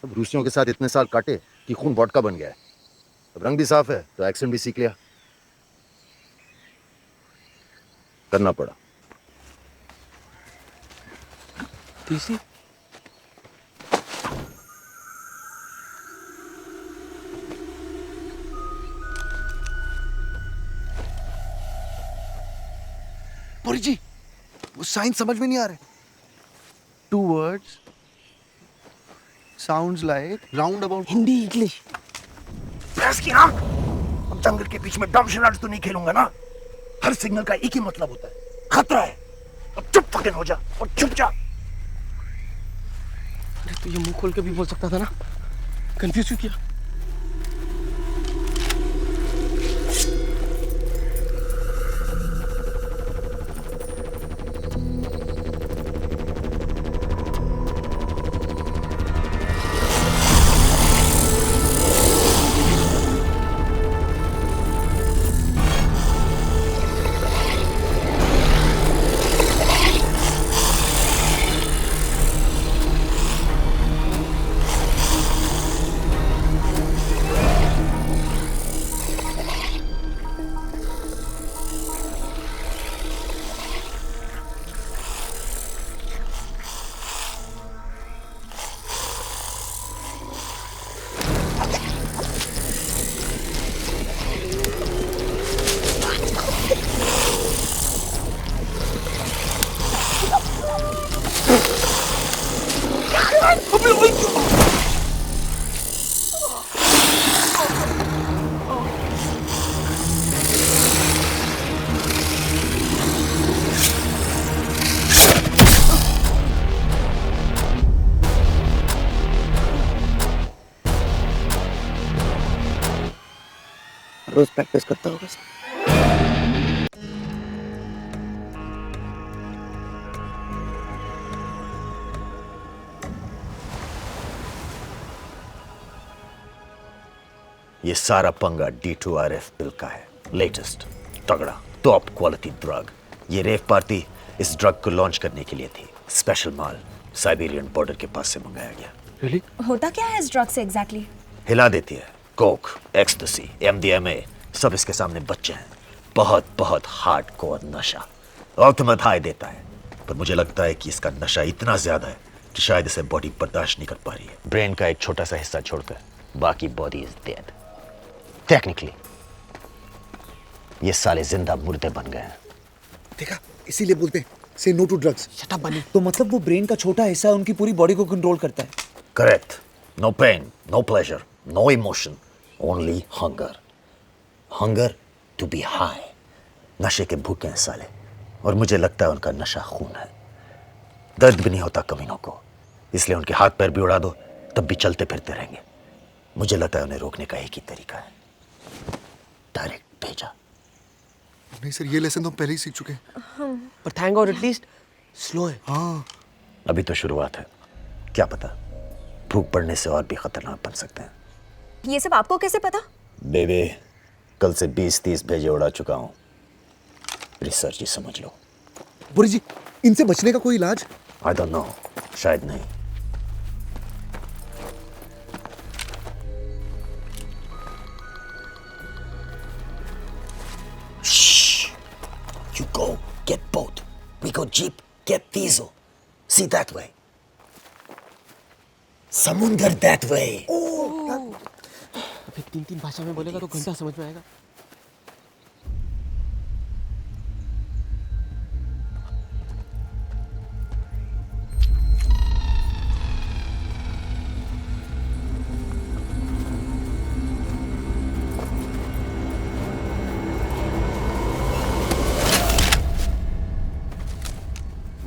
अब रूसियों के साथ इतने साल काटे कि खून वोडका बन गया है। अब रंग भी साफ है तो एक्सेंट भी सीख लिया। करना पड़ा। देसी पुरी जी, वो साइन समझ में नहीं आ रहे। 2 words sounds like roundabout. Hindi English. Press की नाम। अब जंगल के बीच में डम शरारत तो नहीं खेलूंगा ना। हर सिग्नल का एक ही मतलब होता है, खतरा है। अब चुप फकिंग हो जा और चुप जा। अरे तो ये मुंह खोल के भी बोल सकता था ना, कंफ्यूज क्यों किया? रोज प्रैक्टिस करता होगा। ये सारा पंगा D2RF बिल का है। लेटेस्ट, तगड़ा, टॉप क्वालिटी ड्रग। ये रेव पार्टी इस ड्रग को लॉन्च करने के लिए थी। स्पेशल माल साइबेरियन बॉर्डर के पास से मंगाया गया। रियली? होता क्या है इस ड्रग से एग्जैक्टली? हिला देती है। कोक, एक्सटेसी, MDMA सब इसके सामने बच्चे हैं। बहुत बहुत हार्डकोर नशा। अल्टीमेट हाई देता है, पर मुझे लगता है कि इसका नशा इतना ज्यादा है कि शायद इसे बॉडी बर्दाश्त नहीं कर पा रही है। ब्रेन का एक छोटा सा हिस्सा छोड़कर बाकी बॉडी इज डेड। टेक्निकली ये साले जिंदा मुर्दे बन गए हैं। देखा, इसीलिए बोलते हैं say no to drugs. Shut up Bunny. तो मतलब वो ब्रेन का छोटा हिस्सा उनकी पूरी बॉडी को कंट्रोल करता है। Correct. No pain, no pleasure, no emotion, only hunger. Hunger to be high. नशे के भूखे हैं साले, और मुझे लगता है उनका नशा खून है। दर्द भी नहीं होता कमीनों को, इसलिए उनके हाथ पैर भी उड़ा दो तब भी चलते फिरते रहेंगे। मुझे लगता है उन्हें रोकने का एक ही तरीका है, डायरेक्ट भेजा। नहीं सर, ये लेसन तो हम पहले ही सीख चुके हैं। पर थैंक गॉड एटलीस्ट स्लो है। हाँ, अभी तो शुरुआत है, क्या पता भूख पड़ने से और भी खतरनाक बन सकते हैं। ये सब आपको कैसे पता? बेबे, कल से 20-30 भेजे उड़ा चुका हूं। रिसर्च ही समझ लो। पुरी जी, इनसे बचने का कोई इलाज? आई डोंट नो, शायद नहीं। You go, get boat. We go jeep, get diesel. See that way. समुंदर that way. अबे 3 भाषा में बोलेगा तो घंटा समझ में आएगा।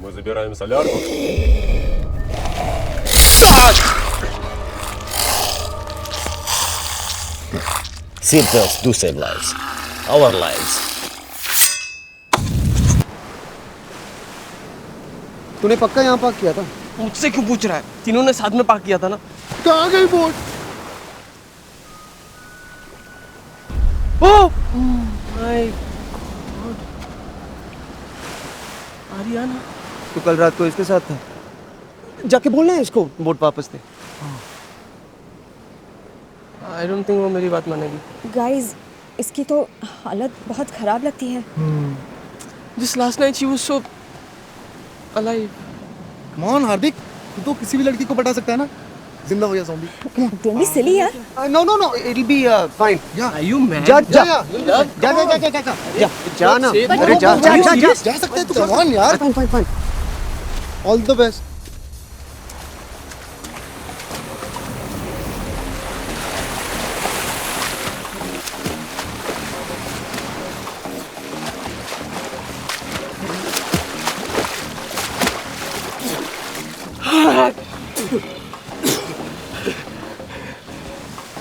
Мы забираем солярку. Seatbelts do save lives. Our lives. तूने पक्का यहाँ पार्क किया था? मुझसे क्यों पूछ रहा है? तीनों ने साथ में पार्क किया था ना। कहाँ गई boat? Oh my God, Ariana. तू कल रात को इसके साथ था? जाके बोलना है इसको बोट वापस दे। आई डोंट थिंक वो मेरी बात मानेगी। गाइस, इसकी तो हालत बहुत ख़राब लगती है। Just last night she was so alive. Come on हार्दिक, तू तो किसी भी लड़की को पटा सकता है ना? जिंदा हो या ज़ॉम्बी? Don't be silly यार। No, it'll be fine. Are you mad? जा जा ना। अरे जा। जा सकते हैं तू, come on यार। Fine. All the best.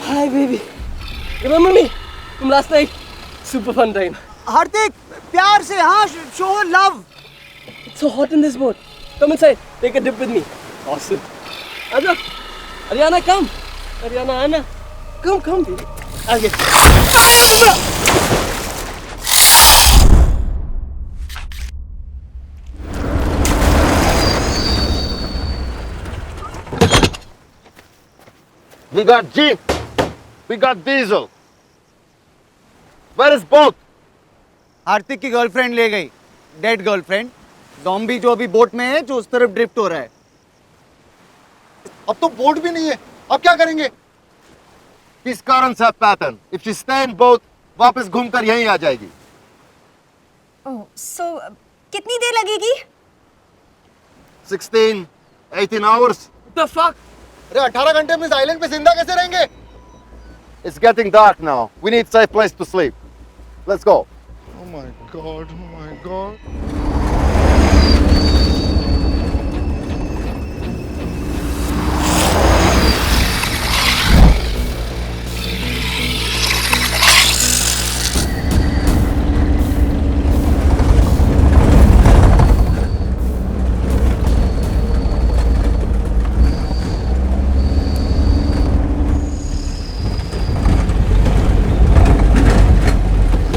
Hi baby. Remember me from last night? Super fun time. हार्दिक, प्यार से हाँ, show love. It's so hot in this boat. Come inside. Take a dip with me. Awesome. Aja. Ariana, come. Ariana, Anna. Come, baby. Okay. We got jeep. We got diesel. Where is boat? हार्दिक की girlfriend ले गई, dead girlfriend. Zombie जो अभी boat में है, जो उस तरफ ड्रिफ्ट हो रहा है। अब तो बोट भी नहीं है, अब क्या करेंगे? His currents have pattern. If she stay in boat, वापस घूमकर यहीं आ जाएगी। ओह, so कितनी देर लगेगी? 16, 18 hours. What the fuck? अरे 18 घंटे हम इस आइलैंड पे जिंदा कैसे रहेंगे? It's getting dark now. We need safe place to sleep. Let's go. Oh my god, oh my god.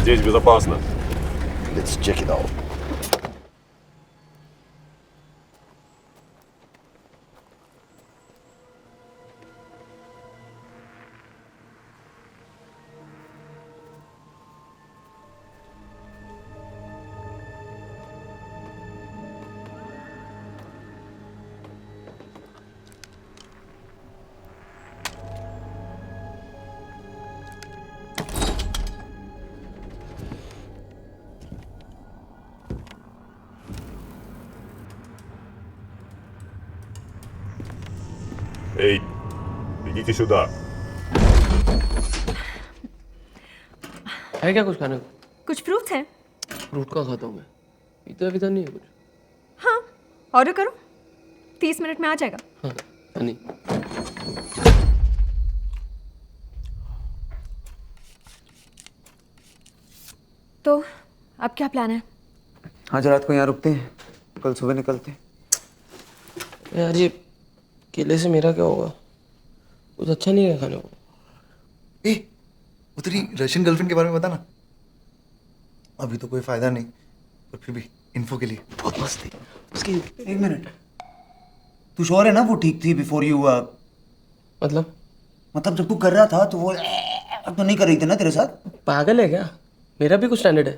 Здесь безопасно. Let's check it out. Эй, идите сюда. है क्या कुछ खाने को? कुछ फ्रूट्स हैं? फ्रूट का खाता हूँ मैं। पीता नहीं है कुछ। हाँ, ऑर्डर करो। 30 मिनट में आ जाएगा। हाँ, नहीं। तो अब क्या प्लान है? आज रात को यहाँ रुकते हैं, कल सुबह निकलते हैं। यार ये केले से मेरा क्या होगा? कुछ अच्छा नहीं है खाने को। ए, वो तेरी रशियन गर्लफ्रेंड के बारे में बता ना। अभी तो कोई फायदा नहीं, पर फिर भी इन्फो के लिए। बहुत मस्त थी उसकी। एक मिनट, तू श्योर है ना वो ठीक थी बिफोर यू? मतलब जब तू कर रहा था तो वो तो नहीं कर रही थी ना तेरे साथ? पागल है क्या? मेरा भी कुछ स्टैंडर्ड है।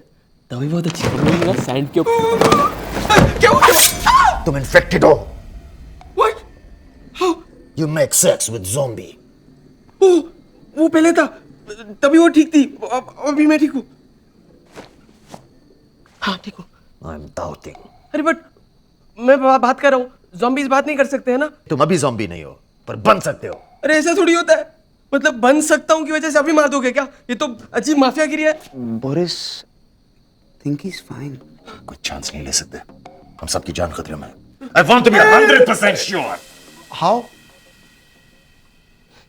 तभी बहुत अच्छी है ना सैंड के ऊपर। क्या? तुम इन्फेक्टेड हो। What? How? You make sex with zombie. वो पहले था, तभी वो ठीक थी। अभी मैं ठीक हूँ। हाँ ठीक हूँ। I'm doubting. अरे बट मैं बात कर रहा हूँ। ज़ॉम्बीज़ बात नहीं कर सकते हैं ना? तुम अभी zombie नहीं हो, पर बन सकते हो। अरे ऐसा थोड़ी होता है। मतलब बन सकता हूँ की वजह से अभी मार दोगे क्या? ये तो अजीब माफियागिरी है। Boris, think he's fine. कोई चांस नहीं ले सकते। हम सबकी जान खतरे में है। I want to be 100% sure. How?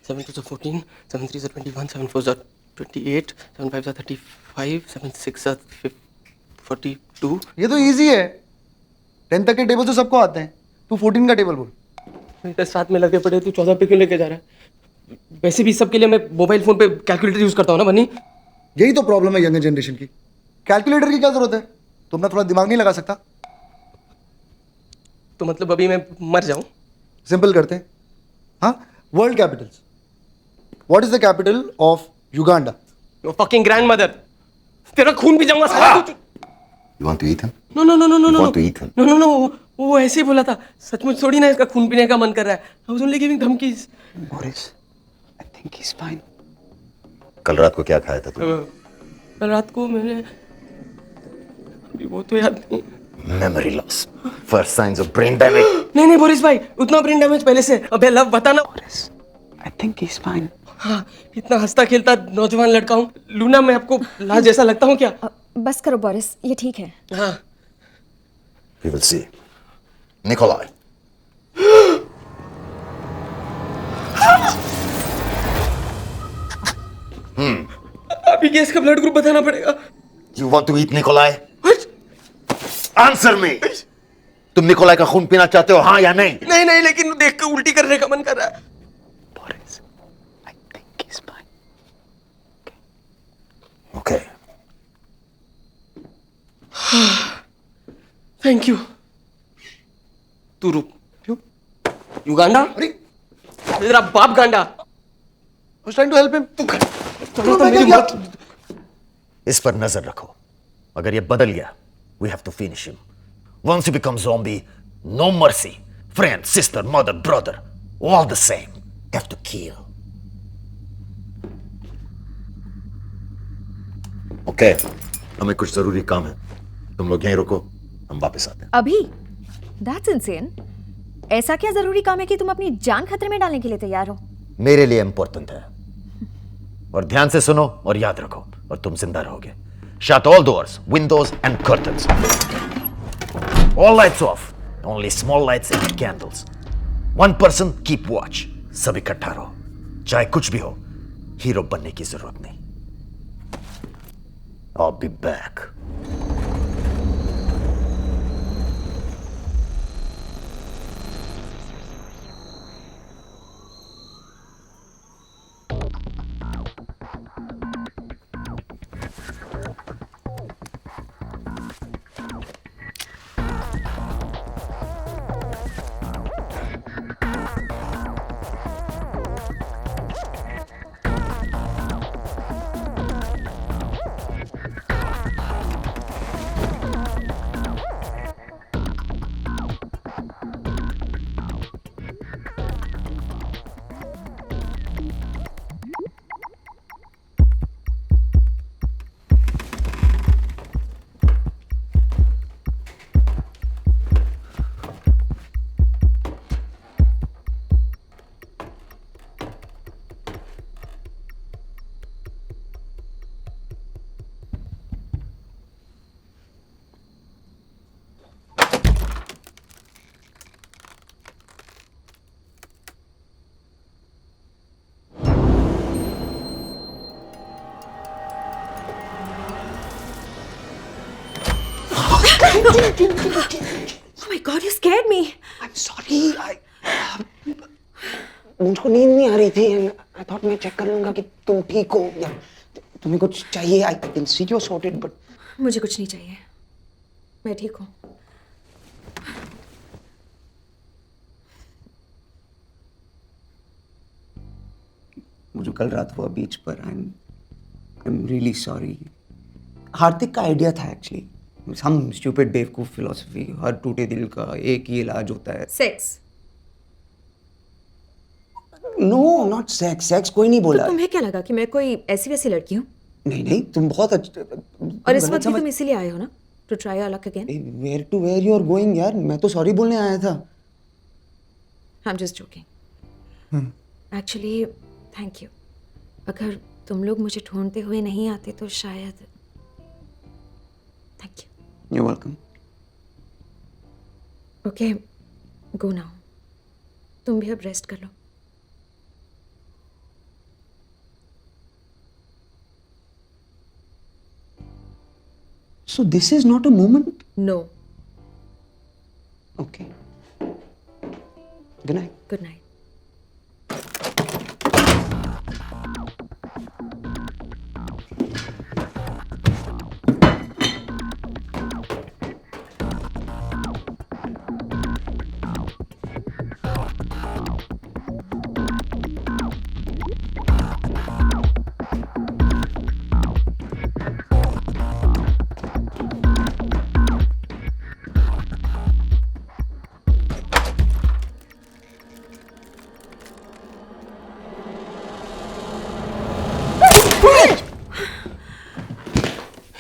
7 2s are 14, 7 3s are 21, 7 4s are 28, 7 5s are 35, 7 6s are 42. ये तो इजी है। 10 तक के टेबल तो सबको आते हैं, तू 14 का टेबल बोल। इधर साथ में लगे पड़े, तू 14 पे क्यों लेके जा रहा है? वैसे भी सबके लिए मैं मोबाइल फोन पे कैलकुलेटर यूज करता हूँ ना बनी। यही तो प्रॉब्लम है यंगर जनरेशन की। कैलकुलेटर की क्या जरूरत है? तुम ना थोड़ा दिमाग नहीं लगा सकता? तो मतलब अभी मैं मर जाऊं? सिंपल करते हैं। हाँ, world Capitals. What is the capital of Uganda? Your fucking grandmother. तेरा खून पी जाऊंगा साला। You want to eat him? No no no no no no Want to eat him? No no no, वो ऐसे ही बोला था। सचमुच थोड़ी ना इसका खून पीने का मन कर रहा है। I was only giving धमकीज। Boris, I think he's fine. कल रात को क्या खाया था तू? कल रात को मैंने, अभी वो तो याद नहीं। Memory loss. First signs of brain damage. नहीं नहीं बोरिस भाई, उतना ब्रेन डैमेज पहले से। अबे लव बता ना। Boris, I think he's fine. हाँ, इतना हंसता खेलता नौजवान लड़का हूँ। लूना, मैं आपको लाज जैसा लगता हूँ क्या? बस करो बोरिस, ये ठीक है। हाँ। We will see. Nikolai. अभी गैस का ब्लड ग्रुप बताना पड़ेगा। You want to eat Nikolai? Answer me. तुम निकोलाई का खून पीना चाहते हो, हाँ या नहीं? नहीं नहीं, लेकिन देख के उल्टी करने का मन कर रहा है। Boris, I think he's fine. Okay. Thank you. तू रुक। क्यों? युगांडा? अरे, तेरा बाप गांडा। I was trying to help him. चलो तो मेरी मौत। इस पर नजर रखो। अगर ये बदल गया, we have to finish him. Once you become zombie, no mercy. Friend, sister, mother, brother, all the same. Have to kill. Okay. हमें कुछ जरूरी काम है। तुम लोग यहीं रुको, हम वापस आते हैं। अभी? That's insane. ऐसा क्या जरूरी काम है कि तुम अपनी जान खतरे में डालने के लिए तैयार हो? मेरे लिए इंपॉर्टेंट है। और ध्यान से सुनो और याद रखो, और तुम जिंदा रहोगे। Shut all doors, windows and curtains. All lights off. Only small lights and candles. One person keep watch. सब इकट्ठा रहो। चाहे कुछ भी हो, हीरो बनने की जरूरत नहीं। I'll be back. Oh my God, you scared me. I'm sorry. मुझको नींद नहीं आ रही थी। I thought मैं चेक कर लूंगा कि तुम ठीक हो या तुम्हें कुछ चाहिए। I can see you're sorted, but मुझे कुछ नहीं चाहिए, मैं ठीक हूँ। मुझे कल रात हुआ बीच पर। I'm really sorry. हार्दिक का आइडिया था एक्चुअली। some stupid बेवकूफ फिलोसफी, हर टूटे दिल का एक ही इलाज होता है। Sex? No, not sex. Sex कोई नहीं बोला। तो तुम्हें क्या लगा कि मैं कोई ऐसी वैसी लड़की हूँ? नहीं नहीं, तुम बहुत और इस वक्त भी तुम इसीलिए आए हो ना, to try your luck again? Where to where you are going यार? मैं तो सॉरी बोलने आया था। I am just joking. Actually thank you. अगर तुम लोग मुझे ढूंढते हुए नहीं आते तो शायद। Thank you. You welcome. Okay, go now. तुम भी अब रेस्ट कर लो। So this is not a moment? No. Okay. Good night. Good night.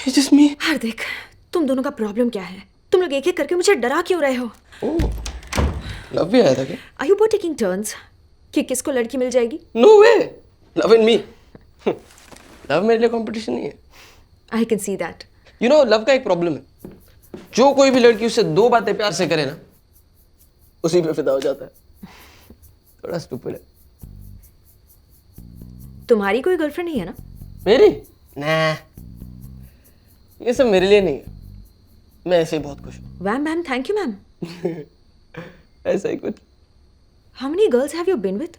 It's just me. हार्दिक, तुम दोनों का प्रॉब्लम क्या है? तुम लोग एक एक करके मुझे डरा क्यों रहे हो? लव भी आया था क्या? Are you both taking turns? कि किसको लड़की मिल जाएगी? No way. Love and me. Love मेरे लिए कंपटीशन नहीं है। I can see that. You know, love का एक प्रॉब्लम है। जो कोई भी लड़की उससे 2 बातें प्यार से करे ना, उसी पे फिदा हो जाता है। थोड़ा स्टूपिड है। तुम्हारी कोई गर्लफ्रेंड नहीं है ना? मेरी? nah. ये सब मेरे लिए नहीं है। मैं ऐसे ही बहुत खुश हूँ। Wham ma'am, thank you ma'am. ऐसा ही कुछ। How many girls have you been with?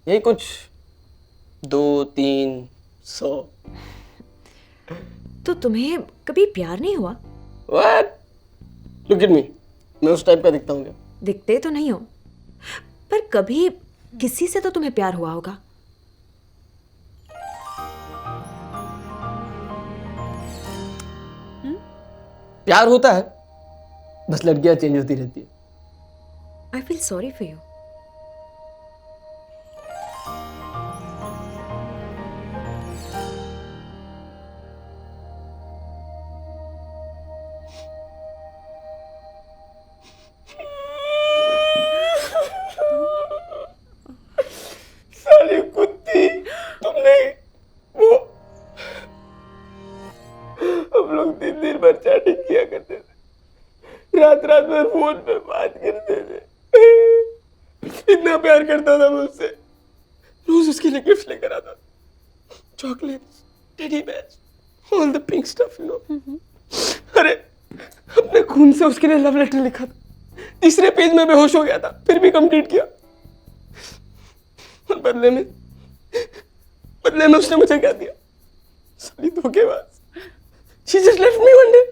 यही कुछ 200-300। तो तुम्हें कभी प्यार नहीं हुआ? What? Look at me. मैं उस टाइप का दिखता हूँ क्या? दिखते तो नहीं हो, पर कभी किसी से तो तुम्हें प्यार हुआ होगा। प्यार होता है, बस लड़कियां चेंज होती रहती है। I feel sorry for you. साली कुत्ती, तुमने वो हम लोग दिन भर चैटिंग किया करते थे, रात भर फोन पे बात करते थे। इतना प्यार करता था मैं उससे। रोज उसके लिए गिफ्ट लेकर आता, chocolates, teddy bears, all the pink stuff, you know. अरे अपने खून से उसके लिए लव लेटर लिखा था, 3रे पेज में बेहोश हो गया था, फिर भी कंप्लीट किया। और बदले में उसने मुझे क्या दिया? साली धोखेबाज। She just left me one day.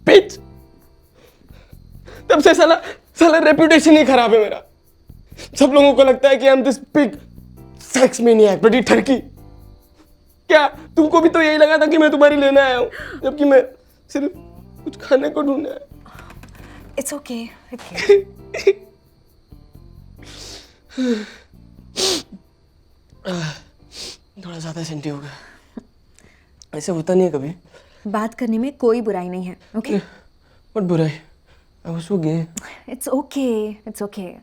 Bitch. तब से साला रेपुटेशन ही खराब है मेरा। सब लोगों को लगता है कि I'm this big sex maniac, बड़ी ठरकी। क्या तुमको भी तो यही लगा था कि मैं तुम्हारी लेने आया हूँ, जबकि मैं सिर्फ कुछ खाने को ढूंढने आया। It's okay. Okay. थोड़ा ज्यादा सेंटी हो गया। ऐसे होता नहीं है कभी। बात करने में कोई बुराई नहीं है, okay? What बुराई? I was so gay. It's okay. It's okay.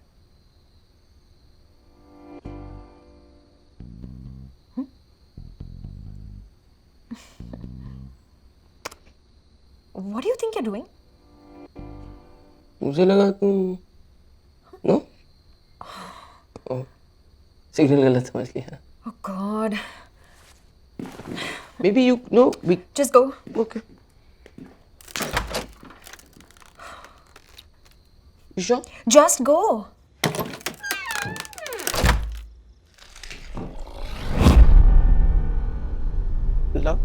What do you think you're doing? मुझे लगा तुम नो सिग्नल गलत समझ लिया। Oh God. Maybe you know we Just go. okay. You sure? Just go. Love.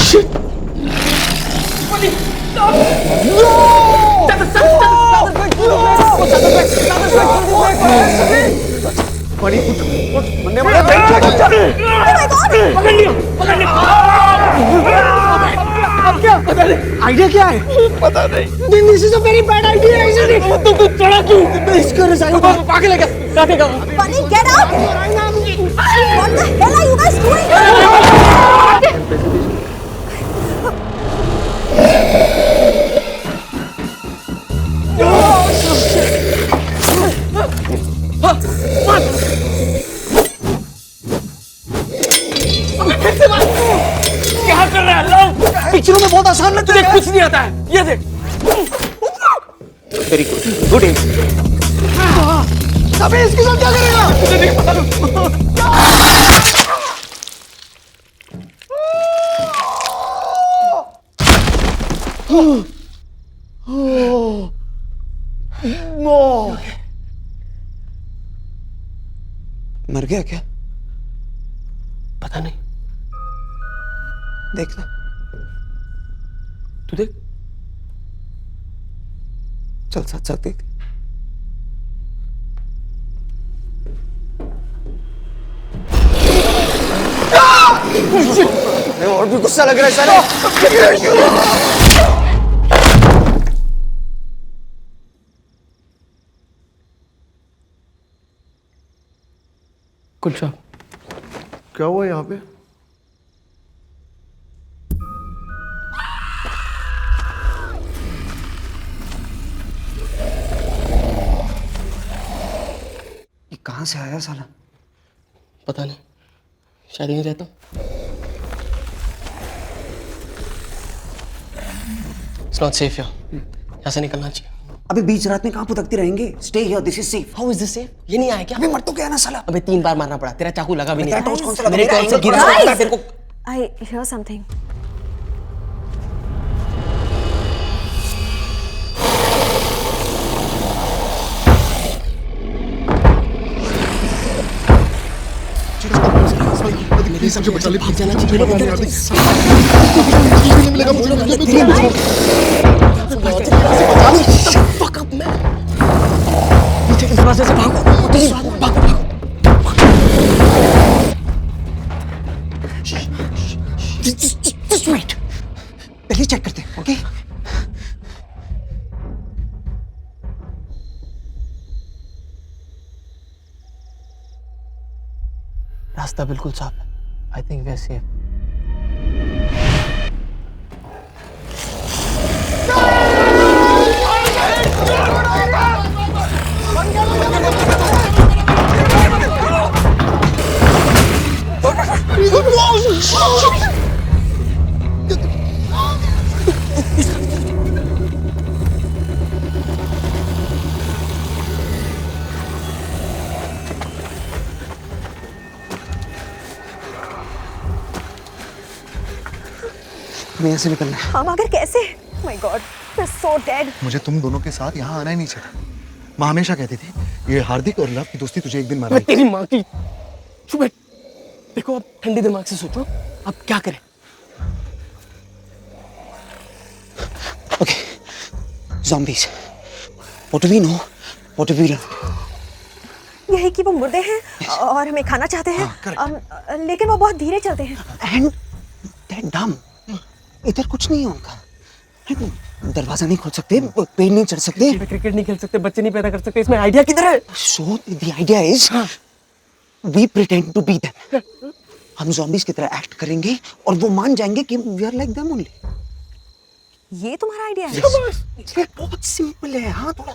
Shit! Buddy, stop! No! बड़ी कुछ बनने वाला अब क्या आइडिया क्या है? पता नहीं। This is a very bad idea, isn't it? तू चढ़ा क्यों? इसका रिजाइन पागल है क्या? काटे का। Bunny, get up! What the hell are you guys doing? क्या कर रहा है? लव पिक्चरों में बहुत आसान लगता तुझे है। कुछ नहीं आता है। ये देख। वेरी गुड, गुड एम। अबे इसके साथ क्या करेगा? मुझे नहीं पता। मर गया क्या? पता नहीं, देखना। तू देख। चल साथ साथ देख। और भी गुस्सा लग रहा है साला। कुलचा, क्या हुआ यहाँ पे? ये कहाँ से आया साला? पता नहीं, शायद यहीं रहता हूँ। It's not safe here. यहाँ से निकलना चाहिए। अबे बीच रात में कहाँ भटकते रहेंगे? Stay here. This is safe. How is this safe? ये नहीं आया क्या? अबे मर तो गया ना साला। अबे 3 बार मारना पड़ा, तेरा चाकू लगा भी नहीं। तेरा टॉर्च कौन सा लगा? मेरे टॉर्च से गिरा था तेरे को। I hear something. मेरे सबसे बचा ले, भाग जाना चाहिए। मिलेगा मुझे। Fuck up man. नीचे के दरवाजे से भागो। भागो। Just wait. पहले चेक करते हैं, ओके? रास्ता बिल्कुल साफ है। I think we are safe. हमें यहाँ से निकलना है। हम अगर कैसे? My God, we're so dead. मुझे तुम दोनों के साथ यहाँ आना ही नहीं चाहिए। माँ हमेशा कहती थी ये हार्दिक और लव की दोस्ती तुझे एक दिन मारा। मैं तेरी माँ की। चुप बैठ। देखो, अब ठंडे दिमाग से सोचो, अब क्या करें? Okay, zombies. What do we know? What do we learn? यही कि वो मुर्दे हैं और हमें खाना चाहते हैं। लेकिन वो बहुत धीरे चलते हैं। And they're dumb. इधर कुछ नहीं है उनका। दरवाजा नहीं खोल सकते, पेड़ नहीं चढ़ सकते, क्रिकेट नहीं खेल सकते, बच्चे नहीं पैदा कर सकते। इसमें आइडिया किधर है? So the idea is we pretend to be them. हम zombies की तरह एक्ट करेंगे और वो मान जाएंगे कि we are like them only. ये तुम्हारा आइडिया है? ये बहुत सिंपल है। हाँ, थोड़ा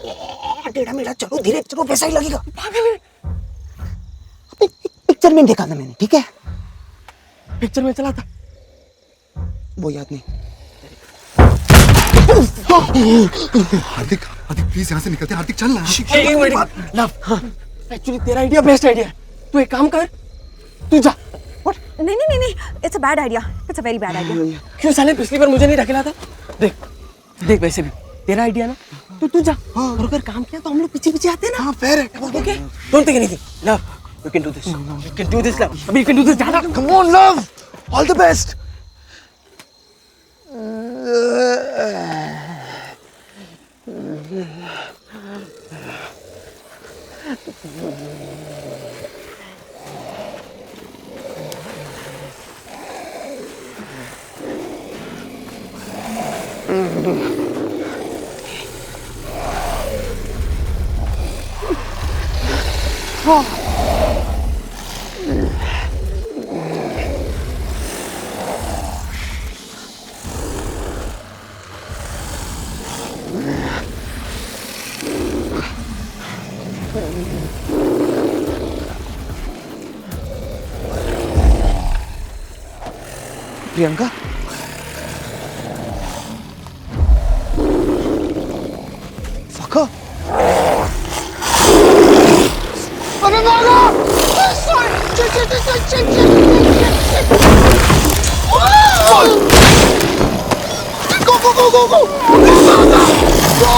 टेढ़ा मेढ़ा चलो, धीरे चलो, वैसा ही लगेगा। पिक्चर में देखा था मैंने, ठीक है? पिक्चर में चला था, वो याद नहीं। हार्दिक प्लीज यहाँ से निकलते। हार्दिक चल ना। एक मिनट लव, एक्चुअली तेरा आइडिया बेस्ट आइडिया है। तू एक काम कर, तू जा। नहीं, it's a bad idea. It's a very bad idea. क्यों साले, पिछली बार मुझे नहीं ढकेला था? देख वैसे भी तेरा आइडिया ना, तू जा। और अगर काम किया तो हम लोग पीछे आते हैं ना। हाँ, फेयर है। Okay, don't think anything. Love, you can do this. You can do this, love. अभी you can do this. जा। Come on, love. All the best. Priyanka, अरे भागो! Go!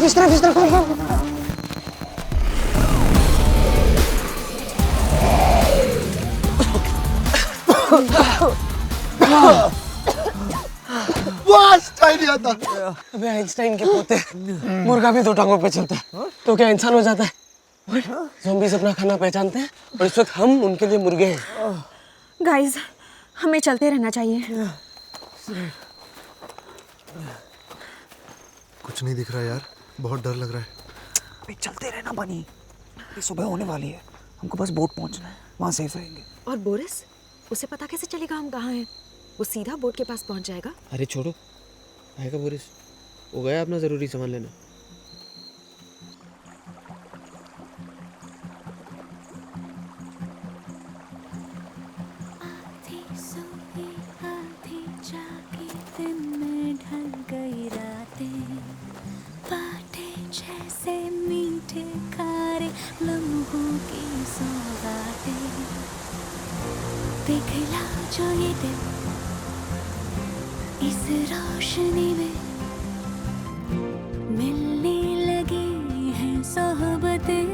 इस तरफ आइडिया था। अबे आइंस्टाइन के पोते, मुर्गा भी 2 टांगों पे चलता है तो क्या इंसान हो जाता है? ज़ॉम्बीज़ अपना खाना पहचानते हैं और इस वक्त हम उनके लिए मुर्गे हैं। गाइस, हमें चलते रहना चाहिए। कुछ नहीं दिख रहा यार, बहुत डर लग रहा है। चलते रहना बनी, ये सुबह होने वाली है, हमको बस बोट पहुंचना है, वहाँ सेफ रहेंगे। और बोरिस, उसे पता कैसे चलेगा हम कहाँ हैं? वो सीधा बोट के पास पहुंच जाएगा। अरे छोड़ो, आएगा बोरिस, वो गया अपना ज़रूरी सामान लेने। जो ये दिल इस रोशनी में मिलने लगी हैं सोहबतें,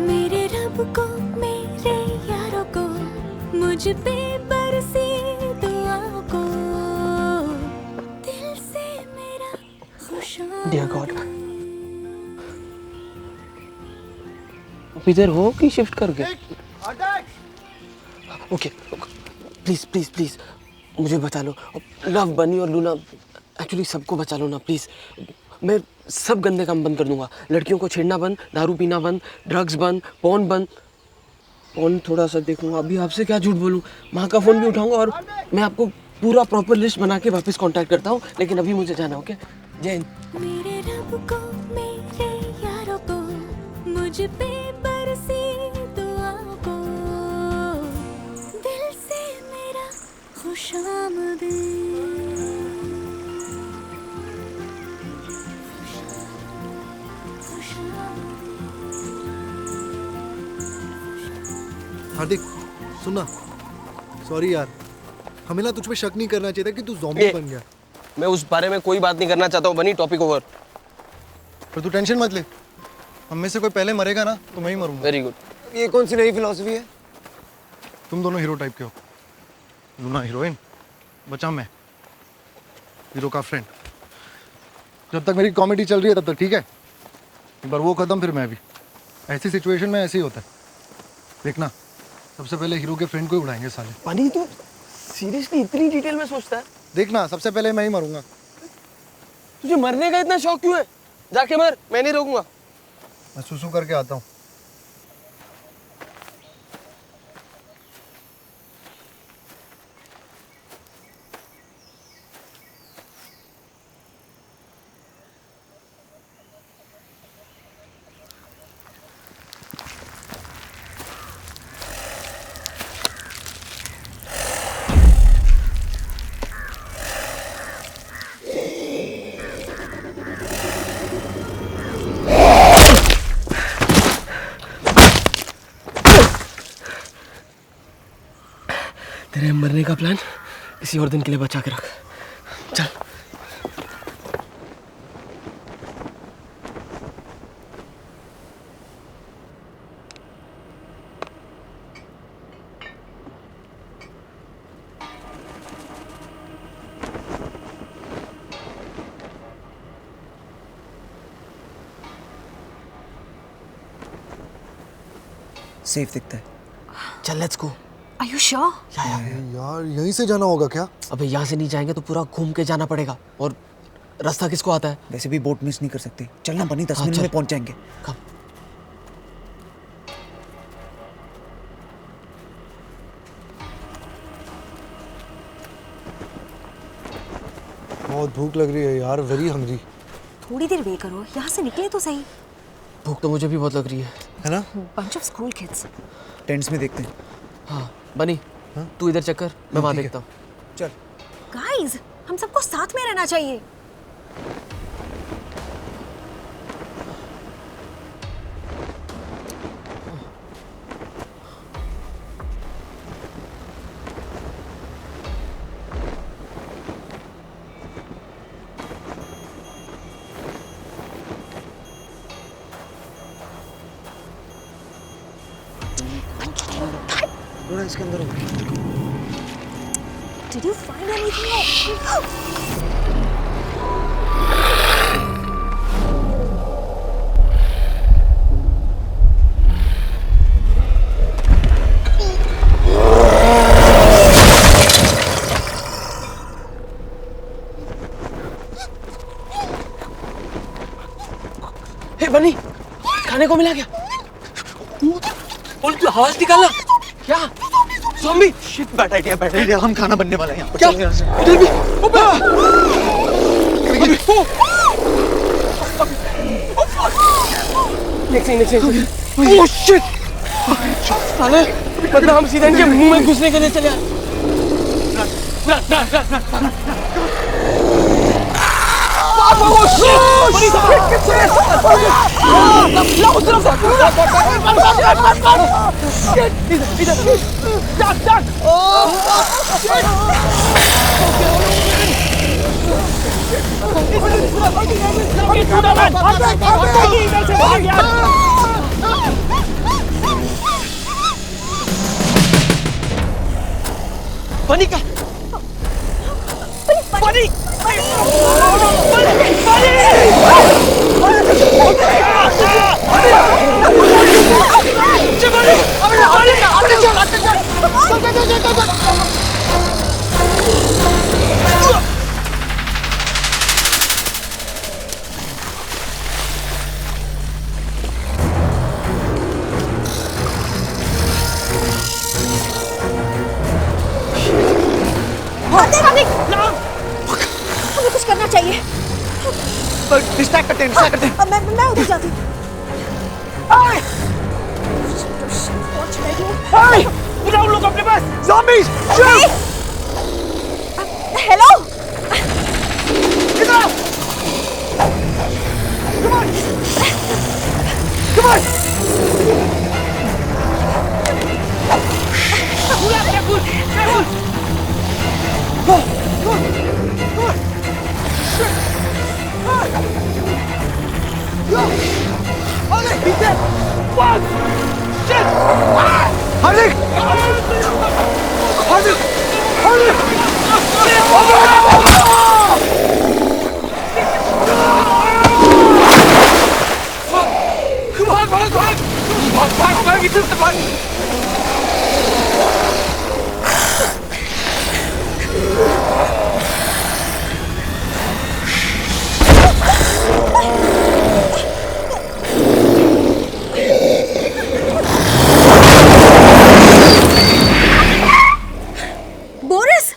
मेरे रब को मेरे यारों को मुझ पे बरसी दुआओं को दिल से मेरा खुशामद। डियर गॉड, इधर हो कि शिफ्ट करके? ओके, प्लीज प्लीज प्लीज मुझे बचा लो। लव, बनी और लूना, एक्चुअली सबको बचा लो ना प्लीज। मैं सब गंदे काम बंद कर दूंगा, लड़कियों को छेड़ना बंद, दारू पीना बंद, ड्रग्स बंद, पॉर्न बंद। पॉर्न थोड़ा सा देखूंगा, अभी आपसे क्या झूठ बोलूं, माँ का फोन भी उठाऊंगा और मैं आपको पूरा प्रॉपर लिस्ट बना के वापस कांटेक्ट करता हूँ, लेकिन अभी मुझे जाना। ओके, जय हिंद। मेरे रब को मेरे यारों को मुझ पे बरसी दुआओं को दिल से मेरा खुशामदीद। हार्दिक सुनना, सॉरी यार, हमें ना तुझ पे शक नहीं करना चाहिए था कि तू ज़ॉम्बी बन गया। मैं उस बारे में कोई बात नहीं करना चाहता हूँ, बनी, टॉपिक ओवर। पर तू टेंशन मत ले, हम में से कोई पहले मरेगा ना तो मैं ही मरूंगा। Very good. ये कौन सी नई फिलॉसफी है? तुम दोनों हीरो टाइप के हो, लूना हीरोइन, बचा मैं हीरो का फ्रेंड। जब तक मेरी कॉमेडी चल रही है तब तक ठीक है, एक बार वो खत्म फिर मैं भी। ऐसी सिचुएशन में ऐसे ही होता है, देखना सबसे पहले हीरो के फ्रेंड को ही उड़ाएंगे साले। पानी, तू सीरियसली इतनी डिटेल में सोचता है? देखना सबसे पहले मैं ही मरूंगा। तुझे मरने का इतना शौक क्यों है? जाके मर, मैं नहीं रोकूंगा। मैं सुसु करके आता हूँ। तेरे मरने का प्लान किसी और दिन के लिए बचा के रख। चल। सेफ दिखता है। चल, let's go. Are you sure? यार यहीं से जाना होगा क्या? अबे यहाँ से नहीं जाएंगे तो पूरा घूम के जाना पड़ेगा, और रास्ता किसको आता है? वैसे भी बोट मिस नहीं कर सकते, चलना बनी, 10 हाँ, मिनट चल। में पहुंच जाएंगे। कब? बहुत भूख लग रही है यार, वेरी हंग्री। थोड़ी देर वेट करो, यहाँ से निकले तो सही। भूख तो मुझे भी बहुत लग रही है ना? Bunch of school kids. Tents में देखते हैं। हाँ बनी, तू इधर चक्कर, मैं वहाँ देखता हूँ। चल। गाइस, हम सबको साथ में रहना चाहिए। थोड़ा इसके अंदर होगा। Did you find anything? हे बनी, खाने को मिला क्या? बोल, तू आवाज निकालना। क्या? ज़ॉम्बी? शिट, बैड आइडिया, हम खाना बनने वाले हैं यहाँ पर। क्या? चल यहाँ से। उधर भी। नेक्स्ट। Oh shit! साले, मतलब हम सीधा इनके मुंह में घुसने के लिए चले आए। बनी का बनी हमें कुछ करना चाहिए। डिस्ट्रैक्ट करते हैं। मैं उधर जाती हूँ। बुलाओ लोग अपने पास। Zombies! Hello. Come on! Boris,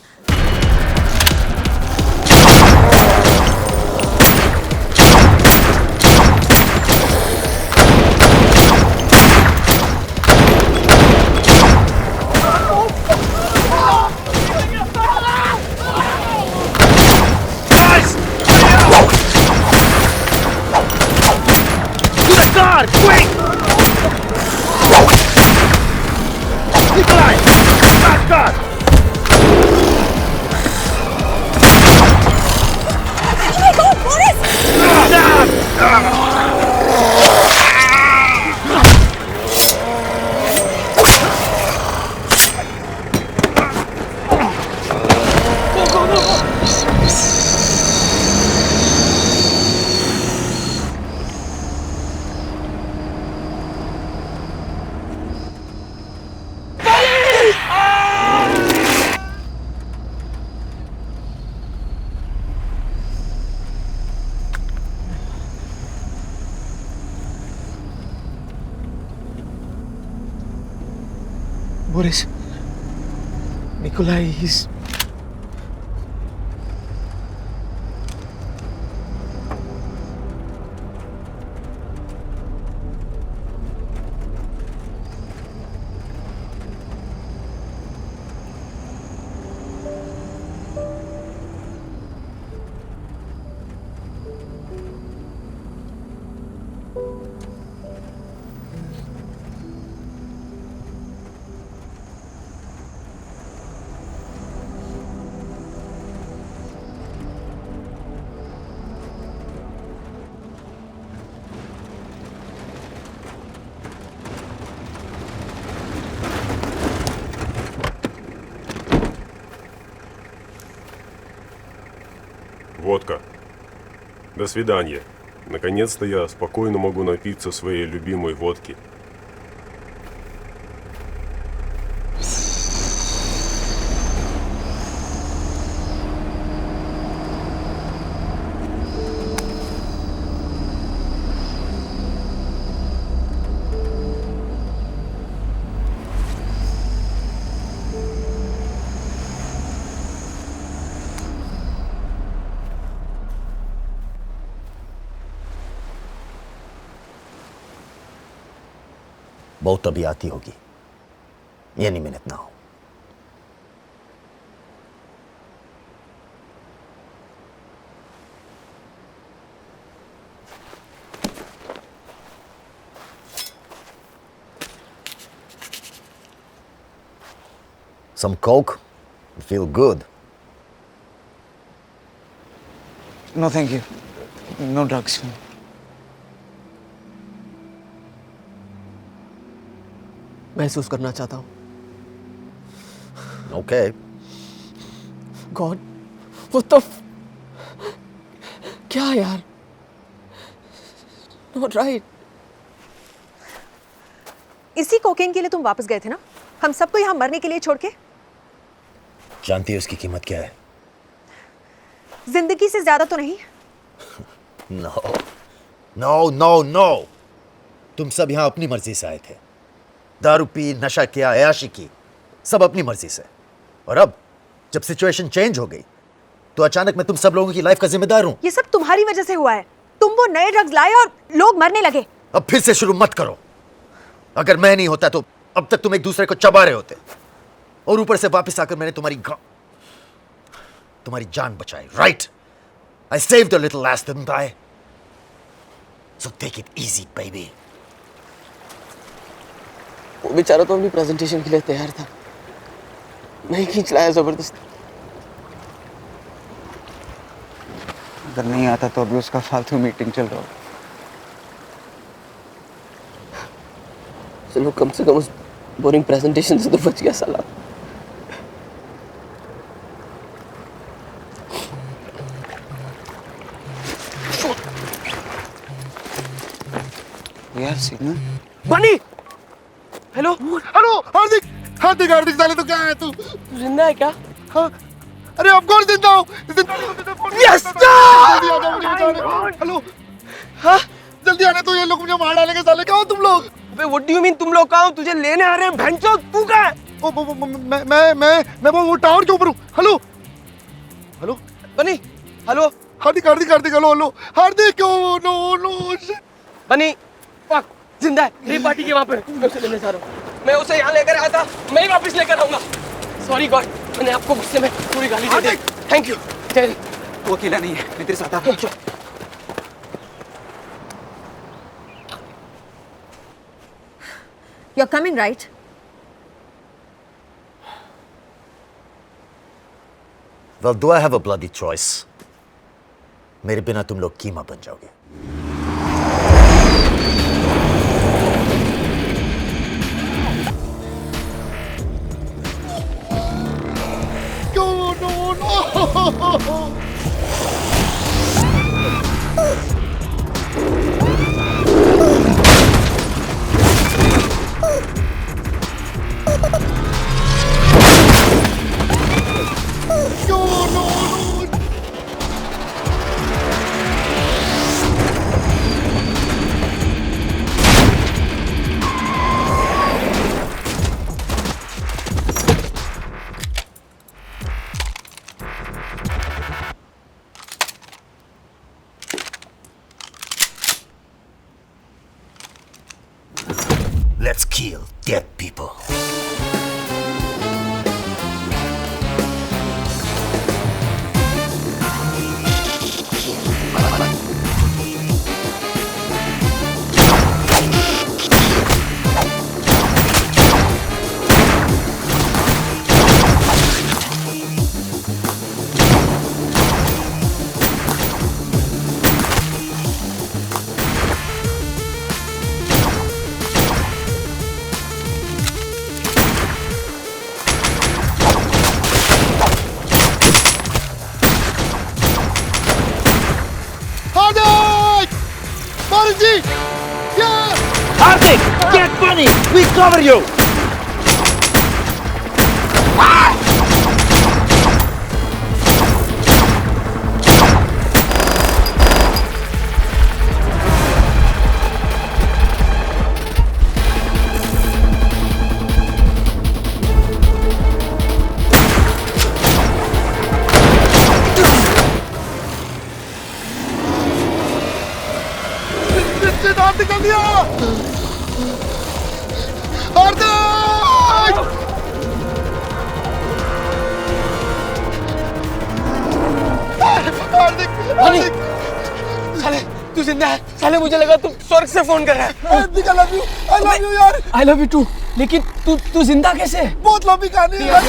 Boris, Nikolai, he's... водка. До свидания. Наконец-то я спокойно могу напиться своей любимой водки. बहुत अभी आती होगी, any minute now. Some coke? Feel good. No, thank you. No drugs. महसूस करना चाहता हूँ। Okay. गॉड, what the क्या यार? Not right. इसी कोकेन के लिए तुम वापस गए थे ना, हम सबको यहाँ मरने के लिए छोड़ के? जानती है उसकी कीमत क्या है? जिंदगी से ज्यादा तो नहीं? No. No, no, no. तुम सब यहाँ अपनी मर्जी से आए थे। दारू पी, नशा किया, अयाशी की, सब अपनी मर्जी से। और अब जब सिचुएशन चेंज हो गई तो अचानक मैं तुम सब लोगों की लाइफ का जिम्मेदार हूं। ये सब तुम्हारी वजह से हुआ है। तुम वो नए ड्रग्स लाए और लोग मरने लगे। अब फिर से शुरू मत करो। अगर मैं नहीं होता तो अब तक तुम एक दूसरे को चबा रहे होते, और ऊपर से वापस आकर मैंने तुम्हारी जान बचाई। Right? I saved a little last, didn't I? So take it easy, baby. वो बेचारा तो अपनी प्रेजेंटेशन के लिए तैयार था, नहीं खींच लाया जबरदस्ती। अगर नहीं आता तो अभी उसका फालतू मीटिंग चल रहा हो। चलो कम से कम उस बोरिंग प्रेजेंटेशन से तो बच गया साला। यार सिग्नल बनी। हेलो हेलो हार्दिक हार्दिक हार्दिक साले तो क्या है तू? जिंदा है क्या? हाँ अरे ऑफ कोर्स जिंदा हूँ। यस जल्दी आ जाओ मुझे बचाने। हेलो हाँ जल्दी आने तो ये लोग मुझे मार डालेंगे साले। कहाँ हो तुम लोग? अबे व्हाट डू यू मीन तुम लोग कहाँ हो? तुझे लेने आ रहे हैं भैंचो। तू कहाँ है? मैं वो टावर के ऊपर हूँ। हेलो हेलो बनी। हेलो हार्दिक हार्दिक हार्दिक हेलो हेलो हार्दिक। ओ नो नो बनी फक जिंदा है। रेप पार्टी के वहाँ पर मैं उसे लेने जा रहा हूँ। मैं उसे यहाँ लेकर आया था, मैं ही वापस लेकर आऊंगा। सॉरी गॉड, मैंने आपको गुस्से में पूरी गाली दे दी। Thank you. वो अकेला नहीं है, मैं तेरे साथ आता हूँ। You're coming, right? Well, do I have a bloody choice? मेरे बिना तुम लोग कीमा बन जाओगे। no. Boris ji, Hardik, get money. We cover you. निश्चितार्थ निकल दिया। हार्दिक! हार्दिक! हार्दिक! साले तू जिंदा है। साले मुझे लगा तू स्वर्ग से फोन कर रहा है। हार्दिक, I love you, I love you यार। I love you too. लेकिन तू जिंदा कैसे है? बहुत लंबी कहानी है यार।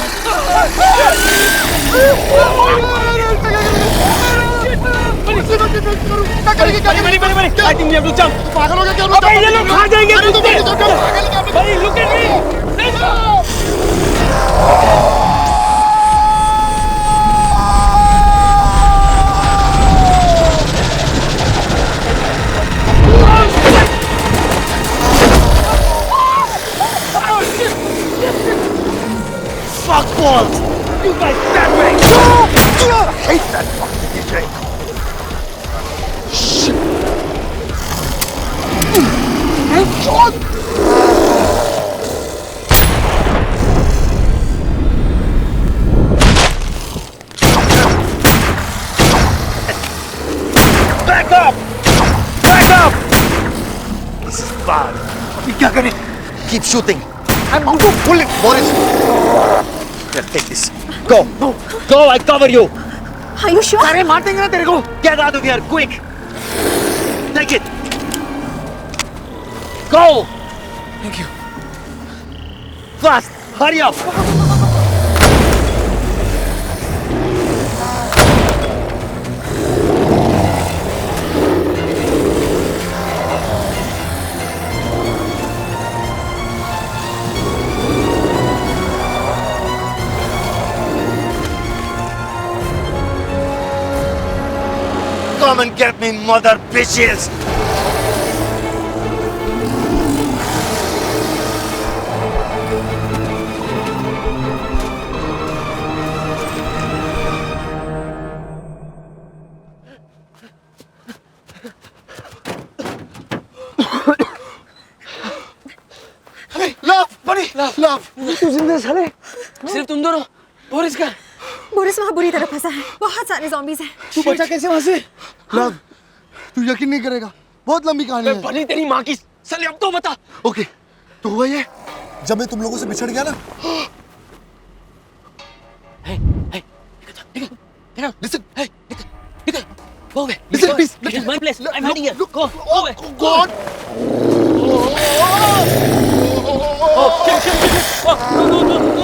I think we have to jump. पागल हो गया क्या? अबे ये लोग खा जाएंगे अरे तो कुत्ते। पागल क्या? भाई look at me. Let's go. Fuck balls. You guys stand back. I hate that fucking DJ. Back up. Back up. This is bad. अभी क्या करें? Keep shooting. I'm going to pull it, Boris. Here, take this. Go. Go, I cover you. Are you sure? अरे मार देंगे ना तेरे को. Get out of here, quick. Take it. Go. Thank you. Fast. Hurry up. Come and get me, mother bitches! Love, buddy, love. तू जिंदा है साले? सिर्फ तुम दोनों? बोरिस का? बोरिस वहाँ बुरी तरह फंसा है। बहुत सारे zombies हैं। तू बचा कैसे वहाँ से? लव, तू यकीन नहीं करेगा, बहुत लंबी कहानी है। बनी तेरी माँ की। साले अब तो बता। ओके, तो हुआ ये, जब मैं तुम लोगों से बिछड़ गया ना, listen, Go away. listen, please. This is my place. I'm hiding here. Look, Go away. God. Oh, shit. Oh, no.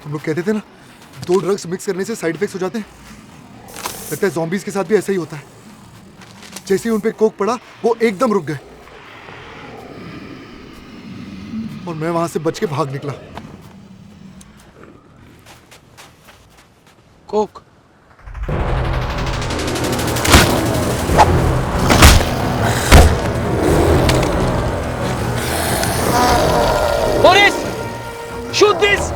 तुम लोग कहते थे ना, 2 ड्रग्स मिक्स करने से साइड इफेक्ट्स हो जाते हैं। लगता है ज़ॉम्बीज़ के साथ भी ऐसा ही होता है। जैसे ही उन पे कोक पड़ा, वो एकदम रुक गए और मैं वहां से बच के भाग निकला। Coke. Boris, shoot this.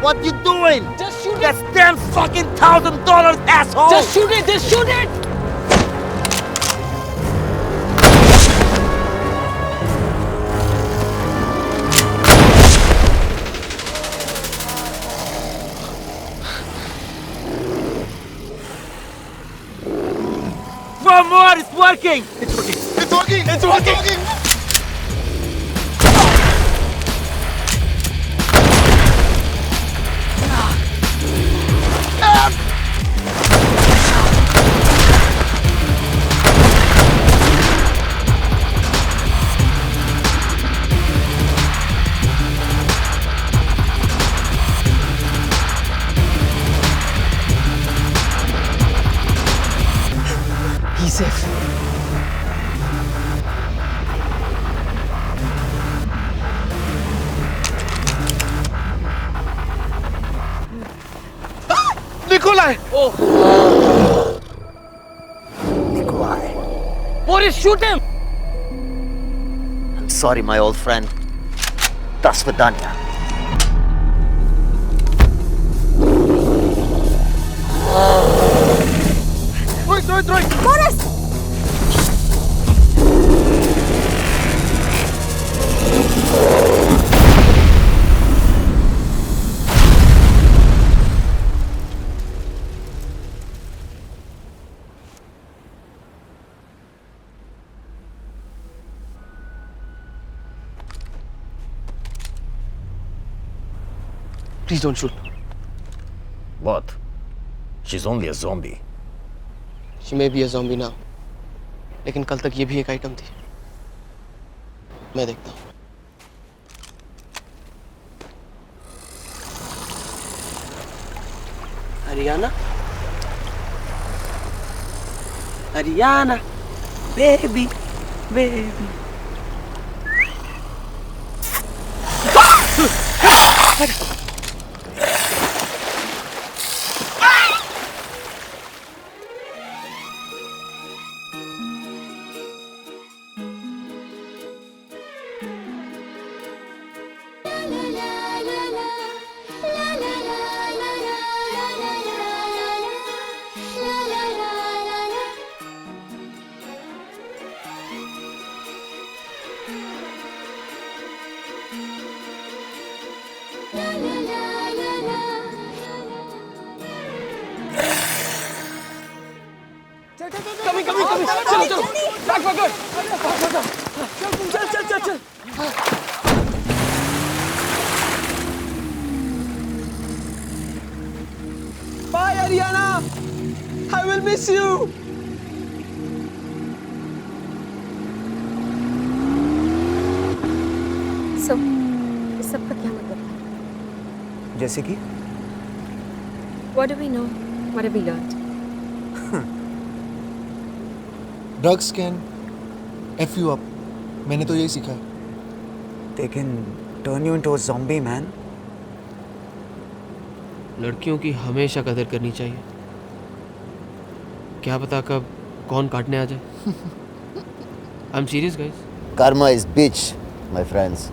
What you doing? Just shoot That's $10,000, asshole! Just shoot it. Just shoot it. One more, it's working! It's working. working. It's working. He's safe. Nikolai. Oh. Nikolai. Boris, shoot him. I'm sorry, my old friend. До свидания. Rohit. Boris! Please don't shoot. What? She's only a zombie. She may be a zombie now. लेकिन कल तक ये भी एक item थी. मैं देखता हूँ. Ariana? Ariana, baby. Coming. चलो. Back. चल. Bye, Ariana. I will miss you. So, इस सब का क्या मतलब है? जैसे कि What do we know? What have we learned? Drugs can F you up. मैंने तो यही सीखा है. They can turn you into a zombie, man. लड़कियों की हमेशा कदर करनी चाहिए. क्या पता कब कौन काटने आ जाए. I'm serious, guys. Karma is bitch, my friends.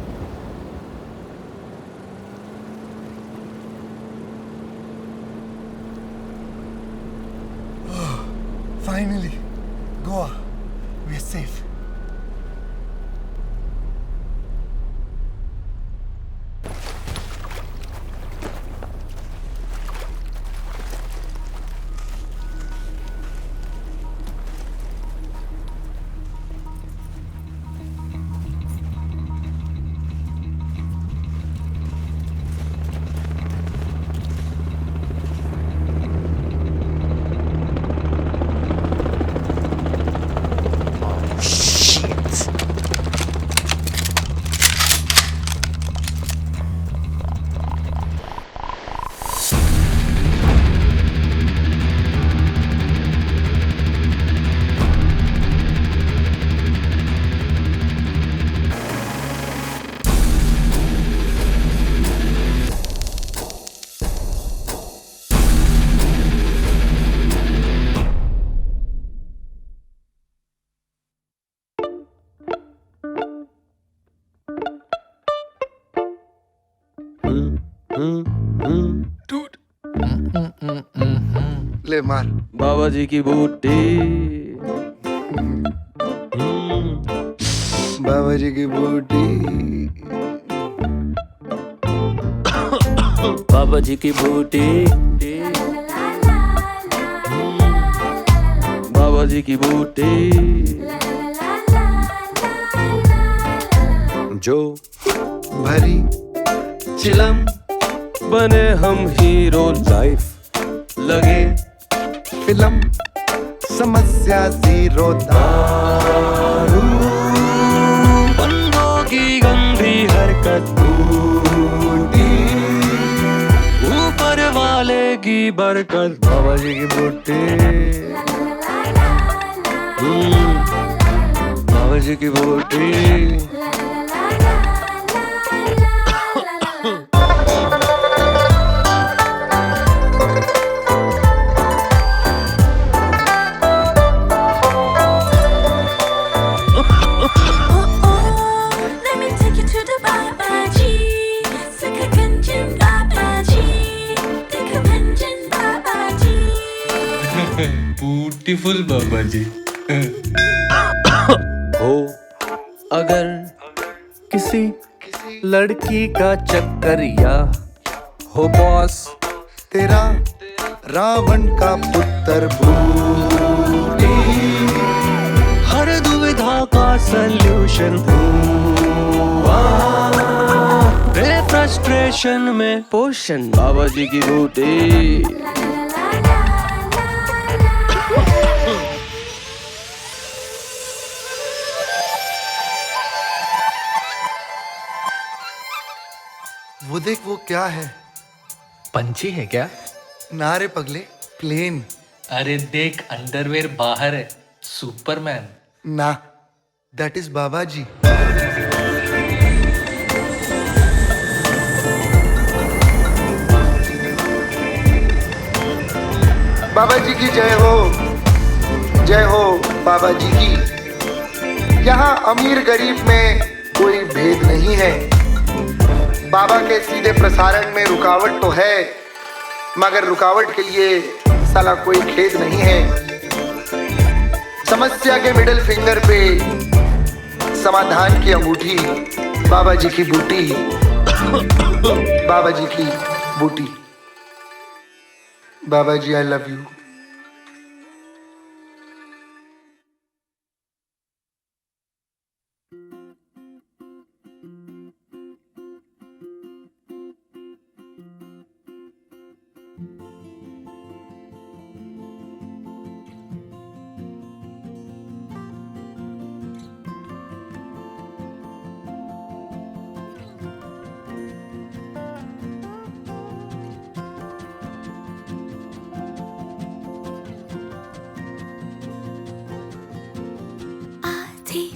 Finally, Goa. We're safe. ले मार. बाबा जी की बूटी. बाबा जी की बूटी. बाबा जी की बूटी. बाबा जी की बूटी. जो भरी चिलम बने हम हीरो लाइफ लगे फिल्म समस्या जीरो दारू बंदों की गंदी हरकत बूटी ऊपर वाले की बरकत बाबा जी की बूटी बाबा जी की बूटी ब्यूटीफुल बाबा जी हो अगर किसी लड़की का चक्कर या हो बॉस तेरा रावण का पुत्र बूटी हर दुविधा का सल्यूशन तेरे फ्रस्ट्रेशन में पोषण बाबा जी की बूटी वो देख वो क्या है? पंछी है क्या? ना रे पगले, प्लेन। अरे देख अंडरवेयर बाहर है, सुपरमैन। ना, दैट इज बाबा जी। बाबा जी की जय हो बाबा जी की। यहाँ अमीर गरीब में कोई भेद नहीं है। बाबा के सीधे प्रसारण में रुकावट तो है, मगर रुकावट के लिए साला कोई खेद नहीं है। समस्या के मिडिल फिंगर पे समाधान की अंगूठी, बाबा जी की बूटी, बाबा जी की बूटी। बाबा जी आई लव यू।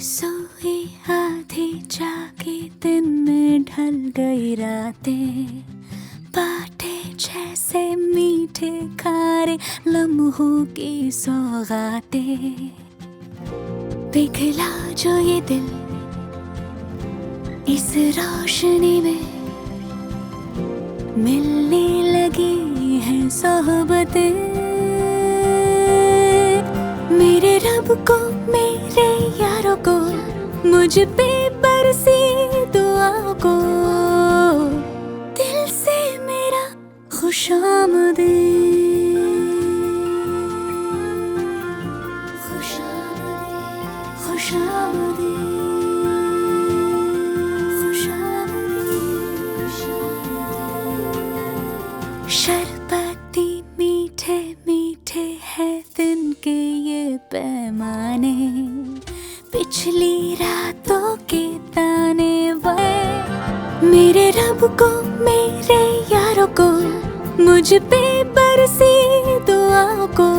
सोई आधी जागी दिन में ढल गई रातें, बाटे जैसे मीठे खारे लम्हों की सौगातें। पिघला जो ये दिल इस रोशनी में, मिलने लगी हैं सोहबतें। मेरे रब को मेरे यारों को, मुझ पे बरसी दुआओं को, दिल से मेरा खुशामदीद। शरबती मीठे मीठे है दिन के ये पैमाने, पिछली रातों के ताने वे। मेरे रब को मेरे यारों को, मुझ पे बरसी दुआओं को,